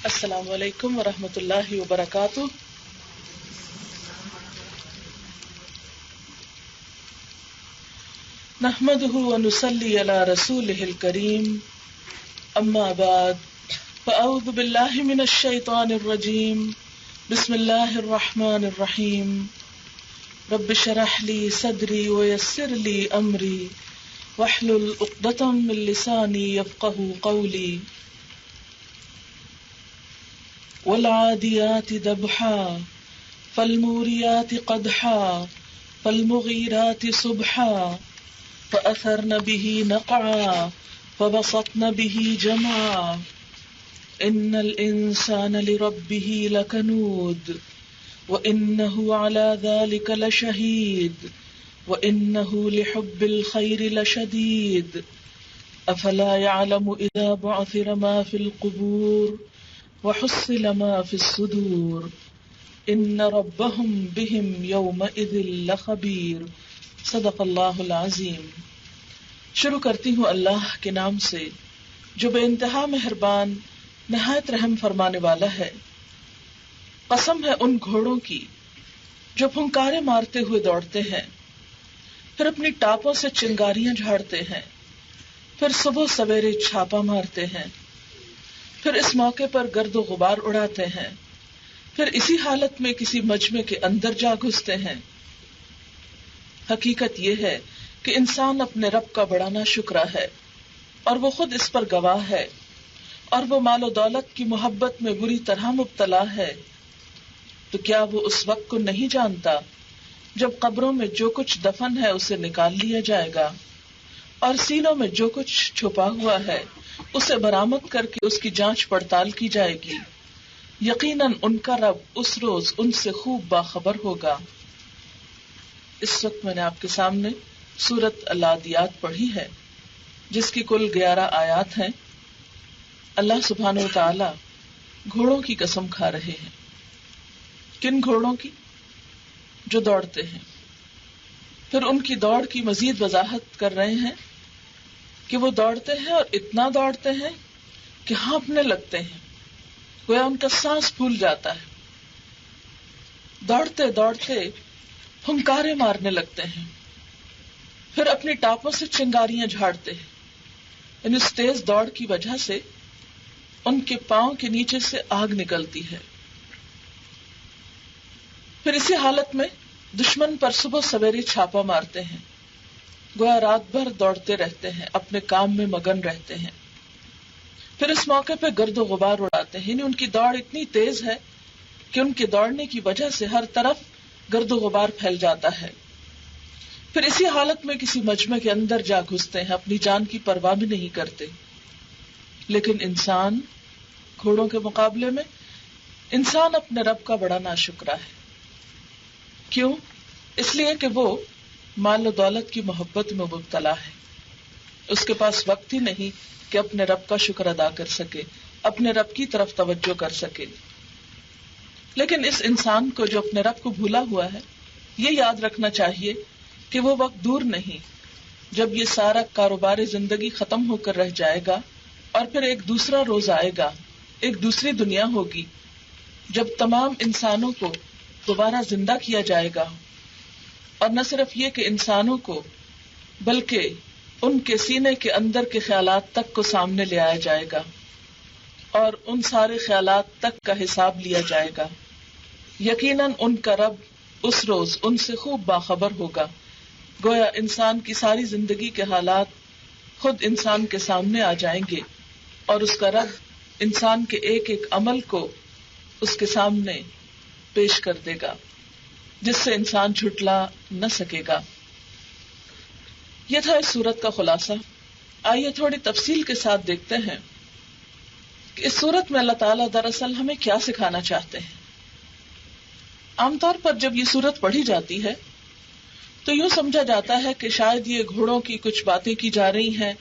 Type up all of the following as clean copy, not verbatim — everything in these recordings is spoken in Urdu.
السلام علیکم ورحمۃ اللہ وبرکاتہ۔ نحمده ونصلي على رسوله الكريم، اما بعد فاعوذ باللہ من الشیطان الرجیم، بسم اللہ الرحمن الرحیم۔ رب اشرح لي صدری ويسر لي امری واحلل عقدۃ من لسانی یفقهوا قولی۔ والعادیات ضبحا فالموریات قدحا فالمغیرات صبحا فأثرن به نقعا فبسطن به جمعا ان الانسان لربه لکنود وانه على ذلك لشهید وانه لحب الخير لشدید افلا يعلم اذا بعثر ما في القبور وحصل ما في الصدور ان ربهم بهم يومئذ لخبیر۔ صدق اللہ العظیم۔ شروع کرتی ہوں اللہ کے نام سے جو بے انتہا مہربان نہایت رحم فرمانے والا ہے۔ قسم ہے ان گھوڑوں کی جو پھنکارے مارتے ہوئے دوڑتے ہیں، پھر اپنی ٹاپوں سے چنگاریاں جھاڑتے ہیں، پھر صبح سویرے چھاپا مارتے ہیں، پھر اس موقع پر گرد و غبار اڑاتے ہیں، پھر اسی حالت میں کسی مجمع کے اندر جا گھستے ہیں۔ حقیقت یہ ہے کہ انسان اپنے رب کا بڑا ناشکرا ہے اور وہ خود اس پر گواہ ہے، اور وہ مال و دولت کی محبت میں بری طرح مبتلا ہے۔ تو کیا وہ اس وقت کو نہیں جانتا جب قبروں میں جو کچھ دفن ہے اسے نکال لیا جائے گا، اور سینوں میں جو کچھ چھپا ہوا ہے اسے برآمد کر کے اس کی جانچ پڑتال کی جائے گی۔ یقیناً ان کا رب اس روز ان سے خوب باخبر ہوگا۔ اس وقت میں نے آپ کے سامنے سورۃ العادیات پڑھی ہے، جس کی کل 11 آیات ہیں۔ اللہ سبحانہ و تعالی گھوڑوں کی قسم کھا رہے ہیں۔ کن گھوڑوں کی؟ جو دوڑتے ہیں۔ پھر ان کی دوڑ کی مزید وضاحت کر رہے ہیں کہ وہ دوڑتے ہیں اور اتنا دوڑتے ہیں کہ ہانپنے لگتے ہیں، گویا ان کا سانس پھول جاتا ہے۔ دوڑتے دوڑتے پھنکارے مارنے لگتے ہیں، پھر اپنی ٹاپوں سے چنگاریاں جھاڑتے ہیں، یعنی اس تیز دوڑ کی وجہ سے ان کے پاؤں کے نیچے سے آگ نکلتی ہے۔ پھر اسی حالت میں دشمن پر صبح سویرے چھاپا مارتے ہیں، گویا رات بھر دوڑتے رہتے ہیں، اپنے کام میں مگن رہتے ہیں۔ پھر اس موقع پہ گرد و غبار اڑاتے ہیں، یعنی ان کی دوڑ اتنی تیز ہے کہ ان کے دوڑنے کی وجہ سے ہر طرف گرد و غبار پھیل جاتا ہے۔ پھر اسی حالت میں کسی مجمع کے اندر جا گھستے ہیں، اپنی جان کی پرواہ بھی نہیں کرتے۔ لیکن انسان گھوڑوں کے مقابلے میں انسان اپنے رب کا بڑا ناشکرا ہے۔ کیوں؟ اس لیے کہ وہ مال و دولت کی محبت میں مبتلا ہے۔ اس کے پاس وقت ہی نہیں کہ اپنے رب کا شکر ادا کر سکے، اپنے رب کی طرف توجہ کر سکے۔ لیکن اس انسان کو جو اپنے رب کو بھولا ہوا ہے، یہ یاد رکھنا چاہیے کہ وہ وقت دور نہیں جب یہ سارا کاروبار زندگی ختم ہو کر رہ جائے گا، اور پھر ایک دوسرا روز آئے گا، ایک دوسری دنیا ہوگی جب تمام انسانوں کو دوبارہ زندہ کیا جائے گا، اور نہ صرف یہ کہ انسانوں کو بلکہ ان کے سینے کے اندر کے خیالات تک کو سامنے لے آیا جائے گا، اور ان سارے خیالات تک کا حساب لیا جائے گا۔ یقیناً ان کا رب اس روز ان سے خوب باخبر ہوگا، گویا انسان کی ساری زندگی کے حالات خود انسان کے سامنے آ جائیں گے، اور اس کا رب انسان کے ایک ایک عمل کو اس کے سامنے پیش کر دے گا، جس سے انسان جھٹلا نہ سکے گا۔ یہ تھا اس سورت کا خلاصہ۔ آئیے تھوڑی تفصیل کے ساتھ دیکھتے ہیں کہ اس سورت میں اللہ تعالیٰ دراصل ہمیں کیا سکھانا چاہتے ہیں۔ عام طور پر جب یہ سورت پڑھی جاتی ہے تو یوں سمجھا جاتا ہے کہ شاید یہ گھوڑوں کی کچھ باتیں کی جا رہی ہیں،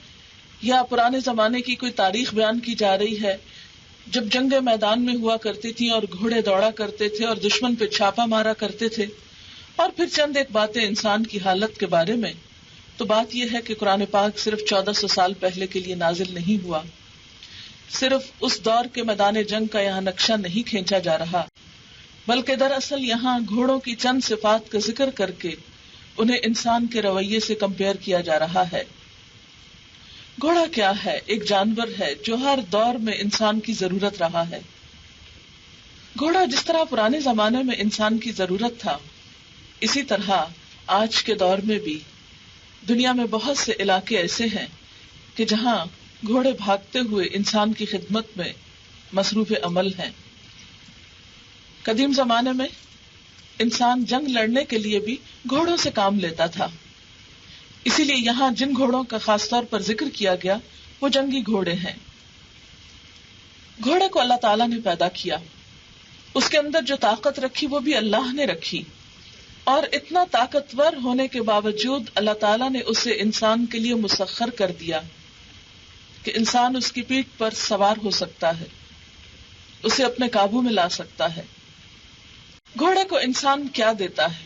یا پرانے زمانے کی کوئی تاریخ بیان کی جا رہی ہے، جب جنگیں میدان میں ہوا کرتی تھیں اور گھوڑے دوڑا کرتے تھے اور دشمن پہ چھاپا مارا کرتے تھے، اور پھر چند ایک باتیں انسان کی حالت کے بارے میں۔ تو بات یہ ہے کہ قرآن پاک صرف 1400 سال پہلے کے لیے نازل نہیں ہوا، صرف اس دور کے میدان جنگ کا یہاں نقشہ نہیں کھینچا جا رہا، بلکہ دراصل یہاں گھوڑوں کی چند صفات کا ذکر کر کے انہیں انسان کے رویے سے کمپیئر کیا جا رہا ہے۔ گھوڑا کیا ہے؟ ایک جانور ہے جو ہر دور میں انسان کی ضرورت رہا ہے۔ گھوڑا جس طرح پرانے زمانے میں انسان کی ضرورت تھا، اسی طرح آج کے دور میں بھی دنیا میں بہت سے علاقے ایسے ہیں کہ جہاں گھوڑے بھاگتے ہوئے انسان کی خدمت میں مصروف عمل ہیں۔ قدیم زمانے میں انسان جنگ لڑنے کے لیے بھی گھوڑوں سے کام لیتا تھا، اسی لیے یہاں جن گھوڑوں کا خاص طور پر ذکر کیا گیا وہ جنگی گھوڑے ہیں۔ گھوڑے کو اللہ تعالیٰ نے پیدا کیا، اس کے اندر جو طاقت رکھی وہ بھی اللہ نے رکھی، اور اتنا طاقتور ہونے کے باوجود اللہ تعالیٰ نے اسے انسان کے لیے مسخر کر دیا کہ انسان اس کی پیٹھ پر سوار ہو سکتا ہے، اسے اپنے قابو میں لا سکتا ہے۔ گھوڑے کو انسان کیا دیتا ہے؟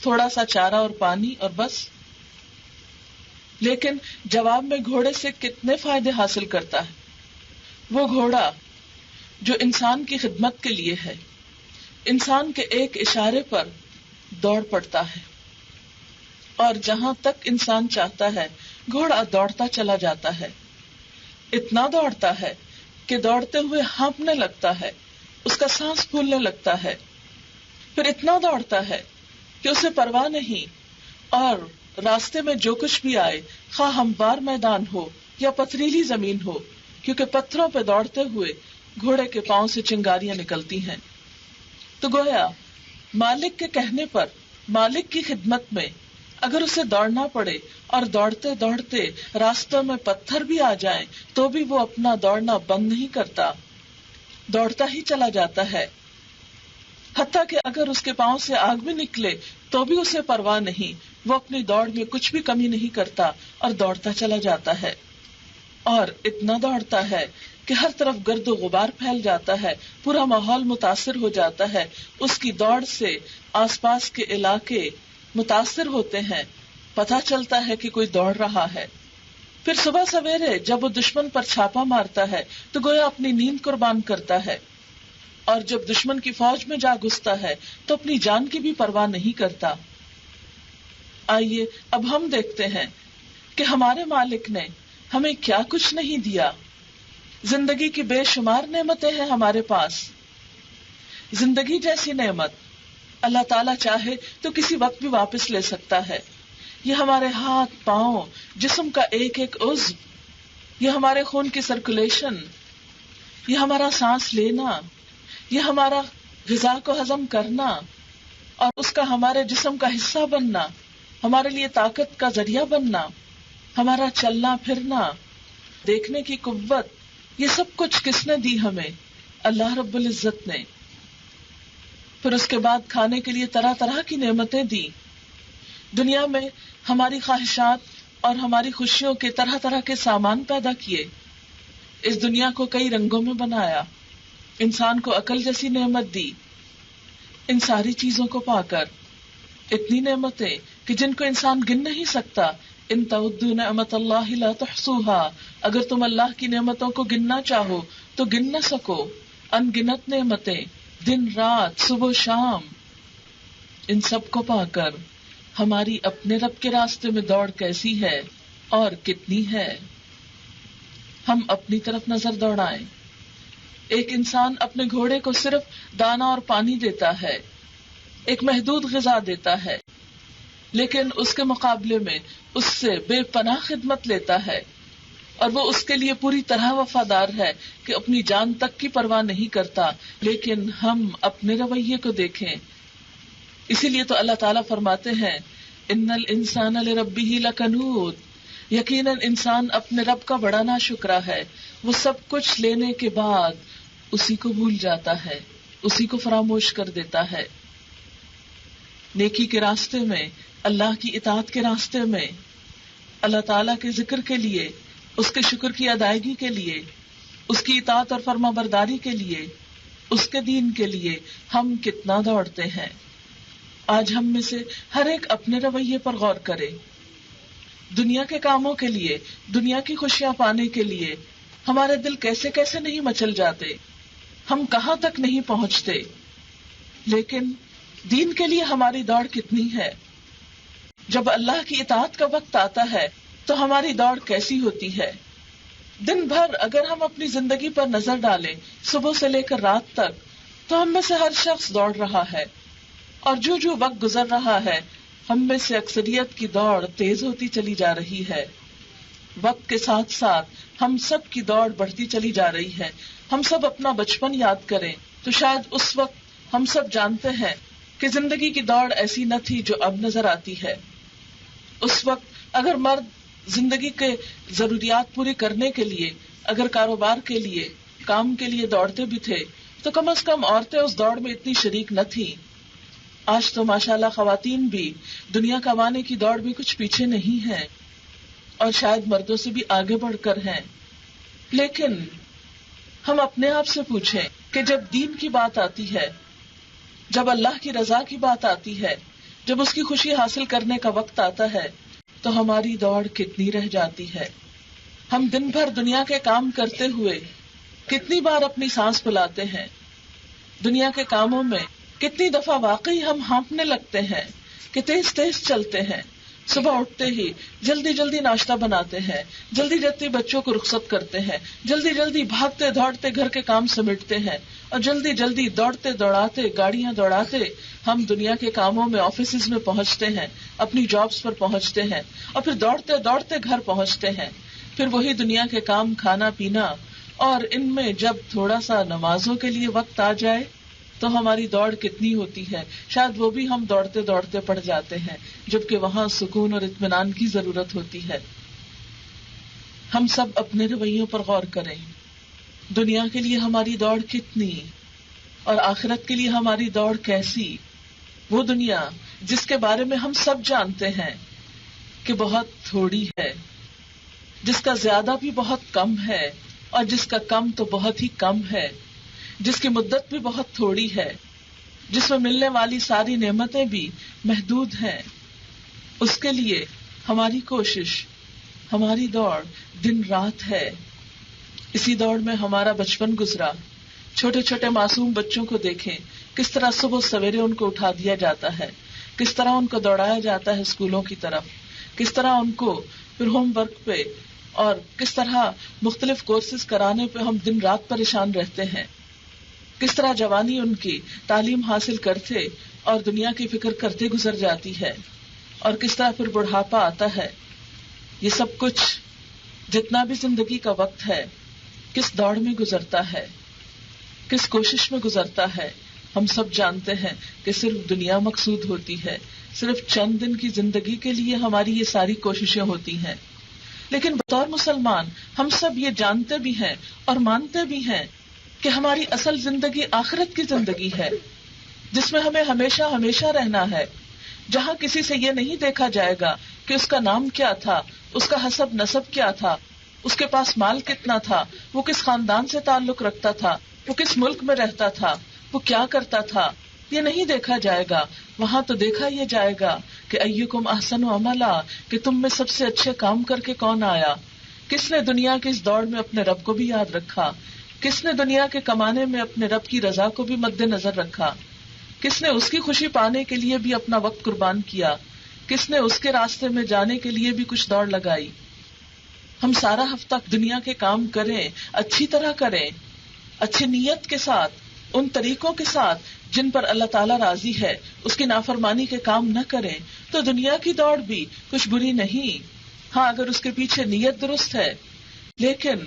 تھوڑا سا چارہ اور پانی اور بس، لیکن جواب میں گھوڑے سے کتنے فائدے حاصل کرتا ہے وہ گھوڑا جو انسان کی خدمت کے لیے ہے، انسان کے ایک اشارے پر دوڑ پڑتا ہے، اور جہاں تک انسان چاہتا ہے گھوڑا دوڑتا چلا جاتا ہے۔ اتنا دوڑتا ہے کہ دوڑتے ہوئے ہانپنے لگتا ہے، اس کا سانس پھولنے لگتا ہے، پھر اتنا دوڑتا ہے کہ اسے پرواہ نہیں، اور راستے میں جو کچھ بھی آئے، خواہ ہموار میدان ہو یا پتھریلی زمین ہو، کیونکہ پتھروں پہ دوڑتے ہوئے گھوڑے کے پاؤں سے چنگاریاں نکلتی ہیں۔ تو گویا مالک کے کہنے پر، مالک کی خدمت میں اگر اسے دوڑنا پڑے اور دوڑتے دوڑتے راستوں میں پتھر بھی آ جائیں تو بھی وہ اپنا دوڑنا بند نہیں کرتا، دوڑتا ہی چلا جاتا ہے، حتیٰ کہ اگر اس کے پاؤں سے آگ بھی نکلے تو بھی اسے پرواہ نہیں، وہ اپنی دوڑ میں کچھ بھی کمی نہیں کرتا اور دوڑتا چلا جاتا ہے، اور اتنا دوڑتا ہے کہ ہر طرف گرد و غبار پھیل جاتا ہے، پورا ماحول متاثر ہو جاتا ہے، اس کی دوڑ سے آس پاس کے علاقے متاثر ہوتے ہیں، پتہ چلتا ہے کہ کوئی دوڑ رہا ہے۔ پھر صبح سویرے جب وہ دشمن پر چھاپا مارتا ہے تو گویا اپنی نیند قربان کرتا ہے، اور جب دشمن کی فوج میں جا گھستا ہے تو اپنی جان کی بھی پرواہ نہیں کرتا۔ آئیے اب ہم دیکھتے ہیں کہ ہمارے مالک نے ہمیں کیا کچھ نہیں دیا۔ زندگی کی بے شمار نعمتیں ہیں ہمارے پاس۔ زندگی جیسی نعمت اللہ تعالیٰ چاہے تو کسی وقت بھی واپس لے سکتا ہے۔ یہ ہمارے ہاتھ، پاؤں، جسم کا ایک ایک عضو، یہ ہمارے خون کی سرکولیشن، یہ ہمارا سانس لینا، یہ ہمارا غذا کو ہضم کرنا اور اس کا ہمارے جسم کا حصہ بننا، ہمارے لیے طاقت کا ذریعہ بننا، ہمارا چلنا پھرنا، دیکھنے کی قوت، یہ سب کچھ کس نے دی ہمیں؟ اللہ رب العزت نے۔ پھر اس کے بعد کھانے کے لیے طرح طرح کی نعمتیں دی۔ دنیا میں ہماری خواہشات اور ہماری خوشیوں کے طرح طرح کے سامان پیدا کیے، اس دنیا کو کئی رنگوں میں بنایا، انسان کو عقل جیسی نعمت دی۔ ان ساری چیزوں کو پا کر اتنی نعمتیں کہ جن کو انسان گن نہیں سکتا، ان تعدوا نعمت اللہ لا تحصوها، اگر تم اللہ کی نعمتوں کو گننا چاہو تو گن نہ سکو۔ ان گنت نعمتیں، دن رات، صبح شام، ان سب کو پا کر ہماری اپنے رب کے راستے میں دوڑ کیسی ہے اور کتنی ہے۔ ہم اپنی طرف نظر دوڑائیں۔ ایک انسان اپنے گھوڑے کو صرف دانا اور پانی دیتا ہے، ایک محدود غذا دیتا ہے، لیکن اس کے مقابلے میں اس سے بے پناہ خدمت لیتا ہے، اور وہ اس کے لیے پوری طرح وفادار ہے کہ اپنی جان تک کی پرواہ نہیں کرتا۔ لیکن ہم اپنے رویے کو دیکھیں۔ اسی لیے تو اللہ تعالیٰ فرماتے ہیں ان الانسان لربہ لکنود، یقیناً انسان اپنے رب کا بڑا ناشکرا ہے، وہ سب کچھ لینے کے بعد اسی کو بھول جاتا ہے، اسی کو فراموش کر دیتا ہے۔ نیکی کے راستے میں، اللہ کی اطاعت کے راستے میں، اللہ تعالیٰ کے ذکر کے لیے، اس کے شکر کی ادائیگی کے لیے، اس کی اطاعت اور فرما برداری کے لیے، اس کے دین کے لیے ہم کتنا دوڑتے ہیں۔ آج ہم میں سے ہر ایک اپنے رویے پر غور کرے۔ دنیا کے کاموں کے لیے، دنیا کی خوشیاں پانے کے لیے ہمارے دل کیسے کیسے نہیں مچل جاتے، ہم کہاں تک نہیں پہنچتے، لیکن دین کے لیے ہماری دوڑ کتنی ہے۔ جب اللہ کی اطاعت کا وقت آتا ہے تو ہماری دوڑ کیسی ہوتی ہے۔ دن بھر اگر ہم اپنی زندگی پر نظر ڈالیں، صبح سے لے کر رات تک، تو ہم میں سے ہر شخص دوڑ رہا ہے، اور جو جو وقت گزر رہا ہے ہم میں سے اکثریت کی دوڑ تیز ہوتی چلی جا رہی ہے۔ وقت کے ساتھ ساتھ ہم سب کی دوڑ بڑھتی چلی جا رہی ہے۔ ہم سب اپنا بچپن یاد کریں تو شاید اس وقت ہم سب جانتے ہیں کہ زندگی کی دوڑ ایسی نہ تھی جو اب نظر آتی ہے۔ اس وقت اگر مرد زندگی کے ضروریات پوری کرنے کے لیے، اگر کاروبار کے لیے، کام کے لیے دوڑتے بھی تھے تو کم از کم عورتیں اس دوڑ میں اتنی شریک نہ تھیں۔ آج تو ماشاءاللہ خواتین بھی دنیا کمانے کی دوڑ بھی کچھ پیچھے نہیں ہیں، اور شاید مردوں سے بھی آگے بڑھ کر ہیں۔ لیکن ہم اپنے آپ سے پوچھیں کہ جب دین کی بات آتی ہے، جب اللہ کی رضا کی بات آتی ہے، جب اس کی خوشی حاصل کرنے کا وقت آتا ہے تو ہماری دوڑ کتنی رہ جاتی ہے۔ ہم دن بھر دنیا کے کام کرتے ہوئے کتنی بار اپنی سانس پھولاتے ہیں، دنیا کے کاموں میں کتنی دفعہ واقعی ہم ہانپنے لگتے ہیں کہ تیز تیز چلتے ہیں۔ صبح اٹھتے ہی جلدی جلدی ناشتہ بناتے ہیں، جلدی جلدی بچوں کو رخصت کرتے ہیں، جلدی جلدی بھاگتے دوڑتے گھر کے کام سمیٹتے ہیں، اور جلدی جلدی دوڑتے دوڑاتے گاڑیاں دوڑاتے ہم دنیا کے کاموں میں آفیسز میں پہنچتے ہیں، اپنی جابز پر پہنچتے ہیں، اور پھر دوڑتے دوڑتے گھر پہنچتے ہیں۔ پھر وہی دنیا کے کام، کھانا پینا، اور ان میں جب تھوڑا سا نمازوں کے لیے وقت آ جائے تو ہماری دوڑ کتنی ہوتی ہے، شاید وہ بھی ہم دوڑتے دوڑتے پڑ جاتے ہیں، جبکہ وہاں سکون اور اطمینان کی ضرورت ہوتی ہے۔ ہم سب اپنے رویوں پر غور کریں، دنیا کے لیے ہماری دوڑ کتنی اور آخرت کے لیے ہماری دوڑ کیسی۔ وہ دنیا جس کے بارے میں ہم سب جانتے ہیں کہ بہت تھوڑی ہے، جس کا زیادہ بھی بہت کم ہے، اور جس کا کم تو بہت ہی کم ہے، جس کی مدت بھی بہت تھوڑی ہے، جس میں ملنے والی ساری نعمتیں بھی محدود ہیں، اس کے لیے ہماری کوشش، ہماری دوڑ دن رات ہے۔ اسی دوڑ میں ہمارا بچپن گزرا۔ چھوٹے چھوٹے معصوم بچوں کو دیکھیں، کس طرح صبح سویرے ان کو اٹھا دیا جاتا ہے، کس طرح ان کو دوڑایا جاتا ہے اسکولوں کی طرف، کس طرح ان کو پھر ہوم ورک پہ اور کس طرح مختلف کورسز کرانے پہ ہم دن رات پریشان رہتے ہیں، کس طرح جوانی ان کی تعلیم حاصل کرتے اور دنیا کی فکر کرتے گزر جاتی ہے، اور کس طرح پھر بڑھاپا آتا ہے۔ یہ سب کچھ جتنا بھی زندگی کا وقت ہے کس دوڑ میں گزرتا ہے، کس کوشش میں گزرتا ہے۔ ہم سب جانتے ہیں کہ صرف دنیا مقصود ہوتی ہے، صرف چند دن کی زندگی کے لیے ہماری یہ ساری کوششیں ہوتی ہیں۔ لیکن بطور مسلمان ہم سب یہ جانتے بھی ہیں اور مانتے بھی ہیں کہ ہماری اصل زندگی آخرت کی زندگی ہے، جس میں ہمیں ہمیشہ ہمیشہ رہنا ہے، جہاں کسی سے یہ نہیں دیکھا جائے گا کہ اس کا نام کیا تھا، اس کا حسب نسب کیا تھا، اس کے پاس مال کتنا تھا، وہ کس خاندان سے تعلق رکھتا تھا، وہ کس ملک میں رہتا تھا، وہ کیا کرتا تھا، یہ نہیں دیکھا جائے گا۔ وہاں تو دیکھا یہ جائے گا کہ ایکم احسن عملا، کہ تم میں سب سے اچھے کام کر کے کون آیا، کس نے دنیا کی اس دوڑ میں اپنے رب کو بھی یاد رکھا، کس نے دنیا کے کمانے میں اپنے رب کی رضا کو بھی مد نظر رکھا، کس نے اس کی خوشی پانے کے لیے بھی اپنا وقت قربان کیا، کس نے اس کے راستے میں جانے کے لیے بھی کچھ دوڑ لگائی۔ ہم سارا ہفتہ دنیا کے کام کریں، اچھی طرح کریں، اچھی نیت کے ساتھ، ان طریقوں کے ساتھ جن پر اللہ تعالیٰ راضی ہے، اس کی نافرمانی کے کام نہ کریں، تو دنیا کی دوڑ بھی کچھ بری نہیں، ہاں اگر اس کے پیچھے نیت درست ہے۔ لیکن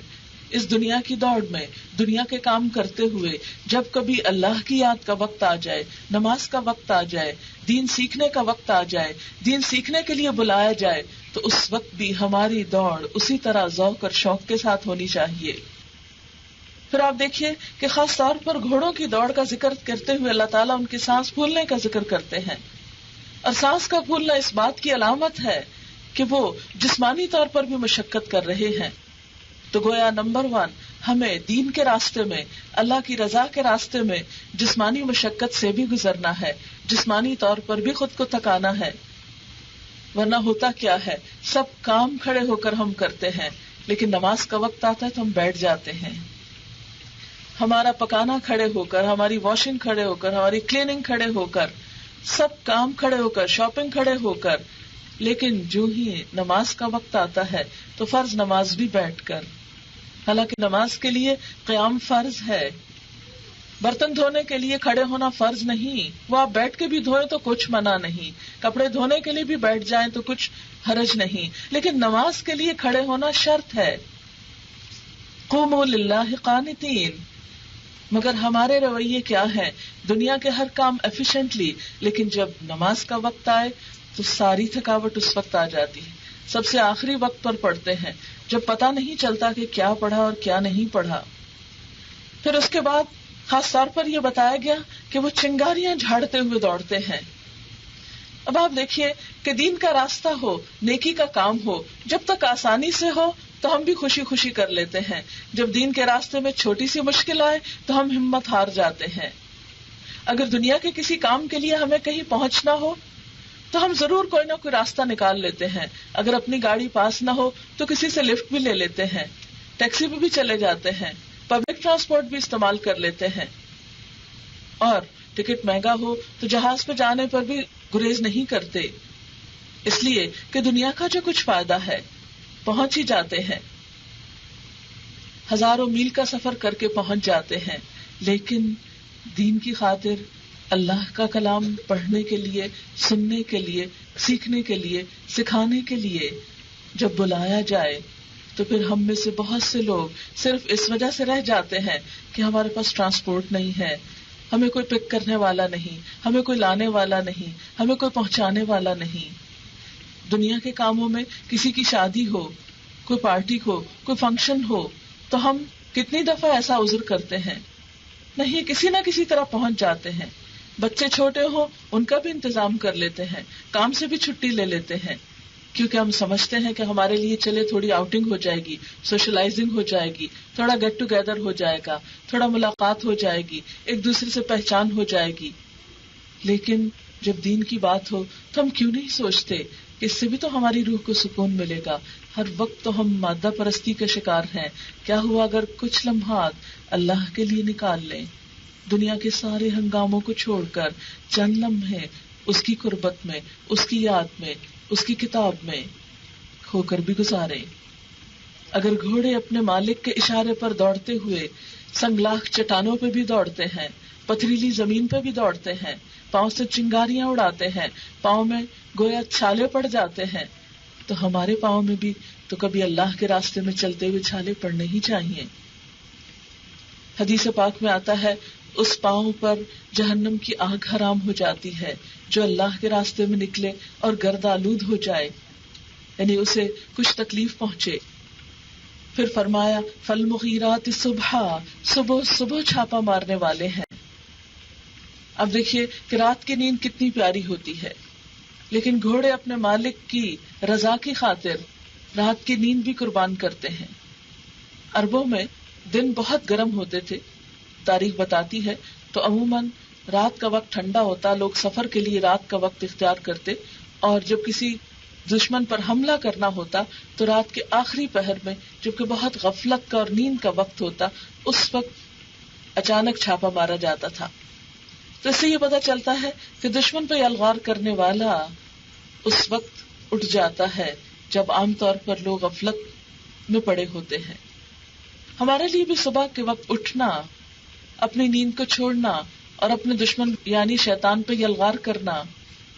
اس دنیا کی دوڑ میں دنیا کے کام کرتے ہوئے جب کبھی اللہ کی یاد کا وقت آ جائے، نماز کا وقت آ جائے، دین سیکھنے کا وقت آ جائے، دین سیکھنے کے لیے بلایا جائے، تو اس وقت بھی ہماری دوڑ اسی طرح ذوق اور شوق کے ساتھ ہونی چاہیے۔ پھر آپ دیکھیے کہ خاص طور پر گھوڑوں کی دوڑ کا ذکر کرتے ہوئے اللہ تعالیٰ ان کی سانس پھولنے کا ذکر کرتے ہیں، اور سانس کا پھولنا اس بات کی علامت ہے کہ وہ جسمانی طور پر بھی مشقت کر رہے ہیں۔ تو گویا نمبر 1 ہمیں دین کے راستے میں، اللہ کی رضا کے راستے میں جسمانی مشقت سے بھی گزرنا ہے، جسمانی طور پر بھی خود کو تھکانا ہے، ورنہ ہوتا کیا ہے، سب کام کھڑے ہو کر ہم کرتے ہیں، لیکن نماز کا وقت آتا ہے تو ہم بیٹھ جاتے ہیں. ہمارا پکانا کھڑے ہو کر، ہماری واشنگ کھڑے ہو کر، ہماری کلیننگ کھڑے ہو کر، سب کام کھڑے ہو کر، شاپنگ کھڑے ہو کر. لیکن جو ہی نماز کا وقت آتا ہے تو فرض نماز بھی بیٹھ کر. حالانکہ نماز کے لیے قیام فرض ہے. برتن دھونے کے لیے کھڑے ہونا فرض نہیں، وہ آپ بیٹھ کے بھی دھوئیں تو کچھ منع نہیں، کپڑے دھونے کے لیے بھی بیٹھ جائیں تو کچھ حرج نہیں، لیکن نماز کے لیے کھڑے ہونا شرط ہے. قوموا للہ قانتین. مگر ہمارے رویے کیا ہے؟ دنیا کے ہر کام ایفیشینٹلی، لیکن جب نماز کا وقت آئے تو ساری تھکاوٹ اس وقت آ جاتی ہے. سب سے آخری وقت پر پڑھتے ہیں جب پتہ نہیں چلتا کہ کیا پڑھا اور کیا نہیں پڑھا. پھر اس کے بعد خاص طور پر یہ بتایا گیا کہ وہ چنگاریاں جھاڑتے ہوئے دوڑتے ہیں. اب آپ دیکھیے کہ دین کا راستہ ہو، نیکی کا کام ہو، جب تک آسانی سے ہو تو ہم بھی خوشی خوشی کر لیتے ہیں. جب دین کے راستے میں چھوٹی سی مشکل آئے تو ہم ہمت ہار جاتے ہیں. اگر دنیا کے کسی کام کے لیے ہمیں کہیں پہنچنا ہو تو ہم ضرور کوئی نہ کوئی راستہ نکال لیتے ہیں. اگر اپنی گاڑی پاس نہ ہو تو کسی سے لفٹ بھی لے لیتے ہیں، ٹیکسی پہ بھی چلے جاتے ہیں، پبلک ٹرانسپورٹ بھی استعمال کر لیتے ہیں. اور ٹکٹ مہنگا ہو تو جہاز پہ جانے پر بھی گریز نہیں کرتے، اس لیے کہ دنیا کا جو کچھ فائدہ ہے پہنچ ہی جاتے ہیں. ہزاروں میل کا سفر کر کے پہنچ جاتے ہیں. لیکن دین کی خاطر، اللہ کا کلام پڑھنے کے لیے، سننے کے لیے، سیکھنے کے لیے، سکھانے کے لیے جب بلایا جائے تو پھر ہم میں سے بہت سے لوگ صرف اس وجہ سے رہ جاتے ہیں کہ ہمارے پاس ٹرانسپورٹ نہیں ہے، ہمیں کوئی پک کرنے والا نہیں، ہمیں کوئی لانے والا نہیں، ہمیں کوئی پہنچانے والا نہیں. دنیا کے کاموں میں کسی کی شادی ہو، کوئی پارٹی ہو، کوئی فنکشن ہو تو ہم کتنی دفعہ ایسا عذر کرتے ہیں، نہیں کسی نہ کسی طرح پہنچ جاتے ہیں. بچے چھوٹے ہوں ان کا بھی انتظام کر لیتے ہیں، کام سے بھی چھٹی لے لیتے ہیں، کیونکہ ہم سمجھتے ہیں کہ ہمارے لیے چلے تھوڑی آؤٹنگ ہو جائے گی، سوشلائزنگ ہو جائے گی، تھوڑا گیٹ ٹوگیدر ہو جائے گا، تھوڑا ملاقات ہو جائے گی، ایک دوسرے سے پہچان ہو جائے گی. لیکن جب دین کی بات ہو تو ہم کیوں نہیں سوچتے کہ اس سے بھی تو ہماری روح کو سکون ملے گا. ہر وقت تو ہم مادہ پرستی کے شکار ہیں. کیا ہوا اگر کچھ لمحات اللہ کے لیے نکال لیں، دنیا کے سارے ہنگاموں کو چھوڑ کر چند لمحے اس کی قربت میں، اس کی یاد میں، اس کی کتاب میں کھو کر بھی گزارے. اگر گھوڑے اپنے مالک کے اشارے پر دوڑتے ہوئے سنگلاخ چٹانوں پہ بھی دوڑتے ہیں، پتھریلی زمین پہ بھی دوڑتے ہیں، پاؤں سے چنگاریاں اڑاتے ہیں، پاؤں میں گویا چھالے پڑ جاتے ہیں، تو ہمارے پاؤں میں بھی تو کبھی اللہ کے راستے میں چلتے ہوئے چھالے پڑنے ہی چاہیے. حدیث پاک میں آتا ہے اس پاؤں پر جہنم کی آگ حرام ہو جاتی ہے جو اللہ کے راستے میں نکلے اور گرد آلود ہو جائے، یعنی اسے کچھ تکلیف پہنچے. پھر فرمایا فالمغیرات صبحا، صبح صبح چھاپا مارنے والے ہیں. اب دیکھیے کہ رات کی نیند کتنی پیاری ہوتی ہے، لیکن گھوڑے اپنے مالک کی رضا کی خاطر رات کی نیند بھی قربان کرتے ہیں. عربوں میں دن بہت گرم ہوتے تھے، تاریخ بتاتی ہے، تو عموماً رات کا وقت ٹھنڈا ہوتا، لوگ سفر کے لیے رات کا وقت اختیار کرتے، اور جب کسی دشمن پر حملہ کرنا ہوتا تو رات کے آخری پہر میں، جبکہ بہت غفلت کا اور نیند کا وقت ہوتا، اس وقت اچانک چھاپا مارا جاتا تھا. تو اس سے یہ پتا چلتا ہے کہ دشمن پہ یلغار کرنے والا اس وقت اٹھ جاتا ہے جب عام طور پر لوگ غفلت میں پڑے ہوتے ہیں. ہمارے لیے بھی صبح کے وقت اٹھنا، اپنی نیند کو چھوڑنا اور اپنے دشمن یعنی شیطان پہ یلغار کرنا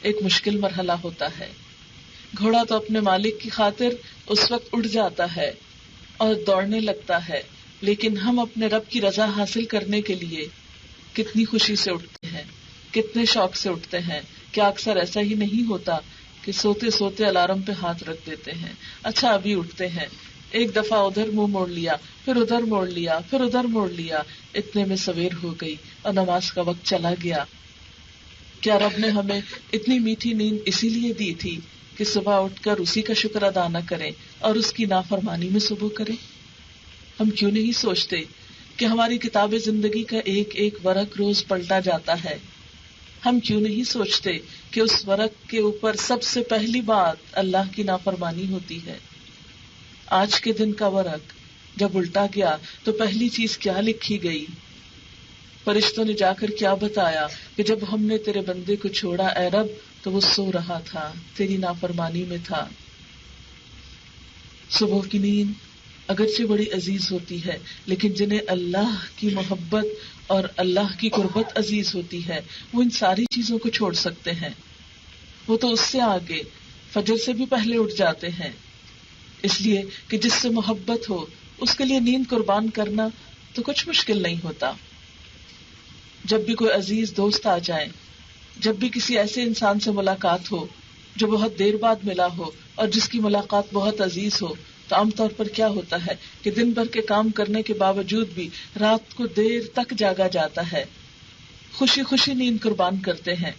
ایک مشکل مرحلہ ہوتا ہے. گھوڑا تو اپنے مالک کی خاطر اس وقت اٹھ جاتا ہے اور دوڑنے لگتا ہے، لیکن ہم اپنے رب کی رضا حاصل کرنے کے لیے کتنی خوشی سے اٹھتے ہیں، کتنے شوق سے اٹھتے ہیں. کیا اکثر ایسا ہی نہیں ہوتا کہ سوتے سوتے الارم پہ ہاتھ رکھ دیتے ہیں، اچھا ابھی اٹھتے ہیں، ایک دفعہ ادھر منہ موڑ لیا، پھر ادھر موڑ لیا، پھر ادھر موڑ لیا، اتنے میں سویر ہو گئی اور نماز کا وقت چلا گیا. کیا رب نے ہمیں اتنی میٹھی نیند اسی لیے دی تھی کہ صبح اٹھ کر اسی کا شکر ادا نہ کریں اور اس کی نافرمانی میں صبح کریں؟ ہم کیوں نہیں سوچتے کہ ہماری کتاب زندگی کا ایک ایک ورق روز پلٹا جاتا ہے؟ ہم کیوں نہیں سوچتے کہ اس ورق کے اوپر سب سے پہلی بات اللہ کی نافرمانی ہوتی ہے؟ آج کے دن کا ورق جب الٹا گیا تو پہلی چیز کیا لکھی گئی؟ فرشتوں نے جا کر کیا بتایا کہ جب ہم نے تیرے بندے کو چھوڑا اے رب تو وہ سو رہا تھا، تیری نافرمانی میں تھا۔ صبح کی نیند اگرچہ بڑی عزیز ہوتی ہے، لیکن جنہیں اللہ کی محبت اور اللہ کی قربت عزیز ہوتی ہے وہ ان ساری چیزوں کو چھوڑ سکتے ہیں۔ وہ تو اس سے آگے فجر سے بھی پہلے اٹھ جاتے ہیں، اس لیے کہ جس سے محبت ہو اس کے لیے نیند قربان کرنا تو کچھ مشکل نہیں ہوتا۔ جب بھی کوئی عزیز دوست آ جائے، جب بھی کسی ایسے انسان سے ملاقات ہو جو بہت دیر بعد ملا ہو اور جس کی ملاقات بہت عزیز ہو، تو عام طور پر کیا ہوتا ہے کہ دن بھر کے کام کرنے کے باوجود بھی رات کو دیر تک جاگا جاتا ہے، خوشی خوشی نیند قربان کرتے ہیں۔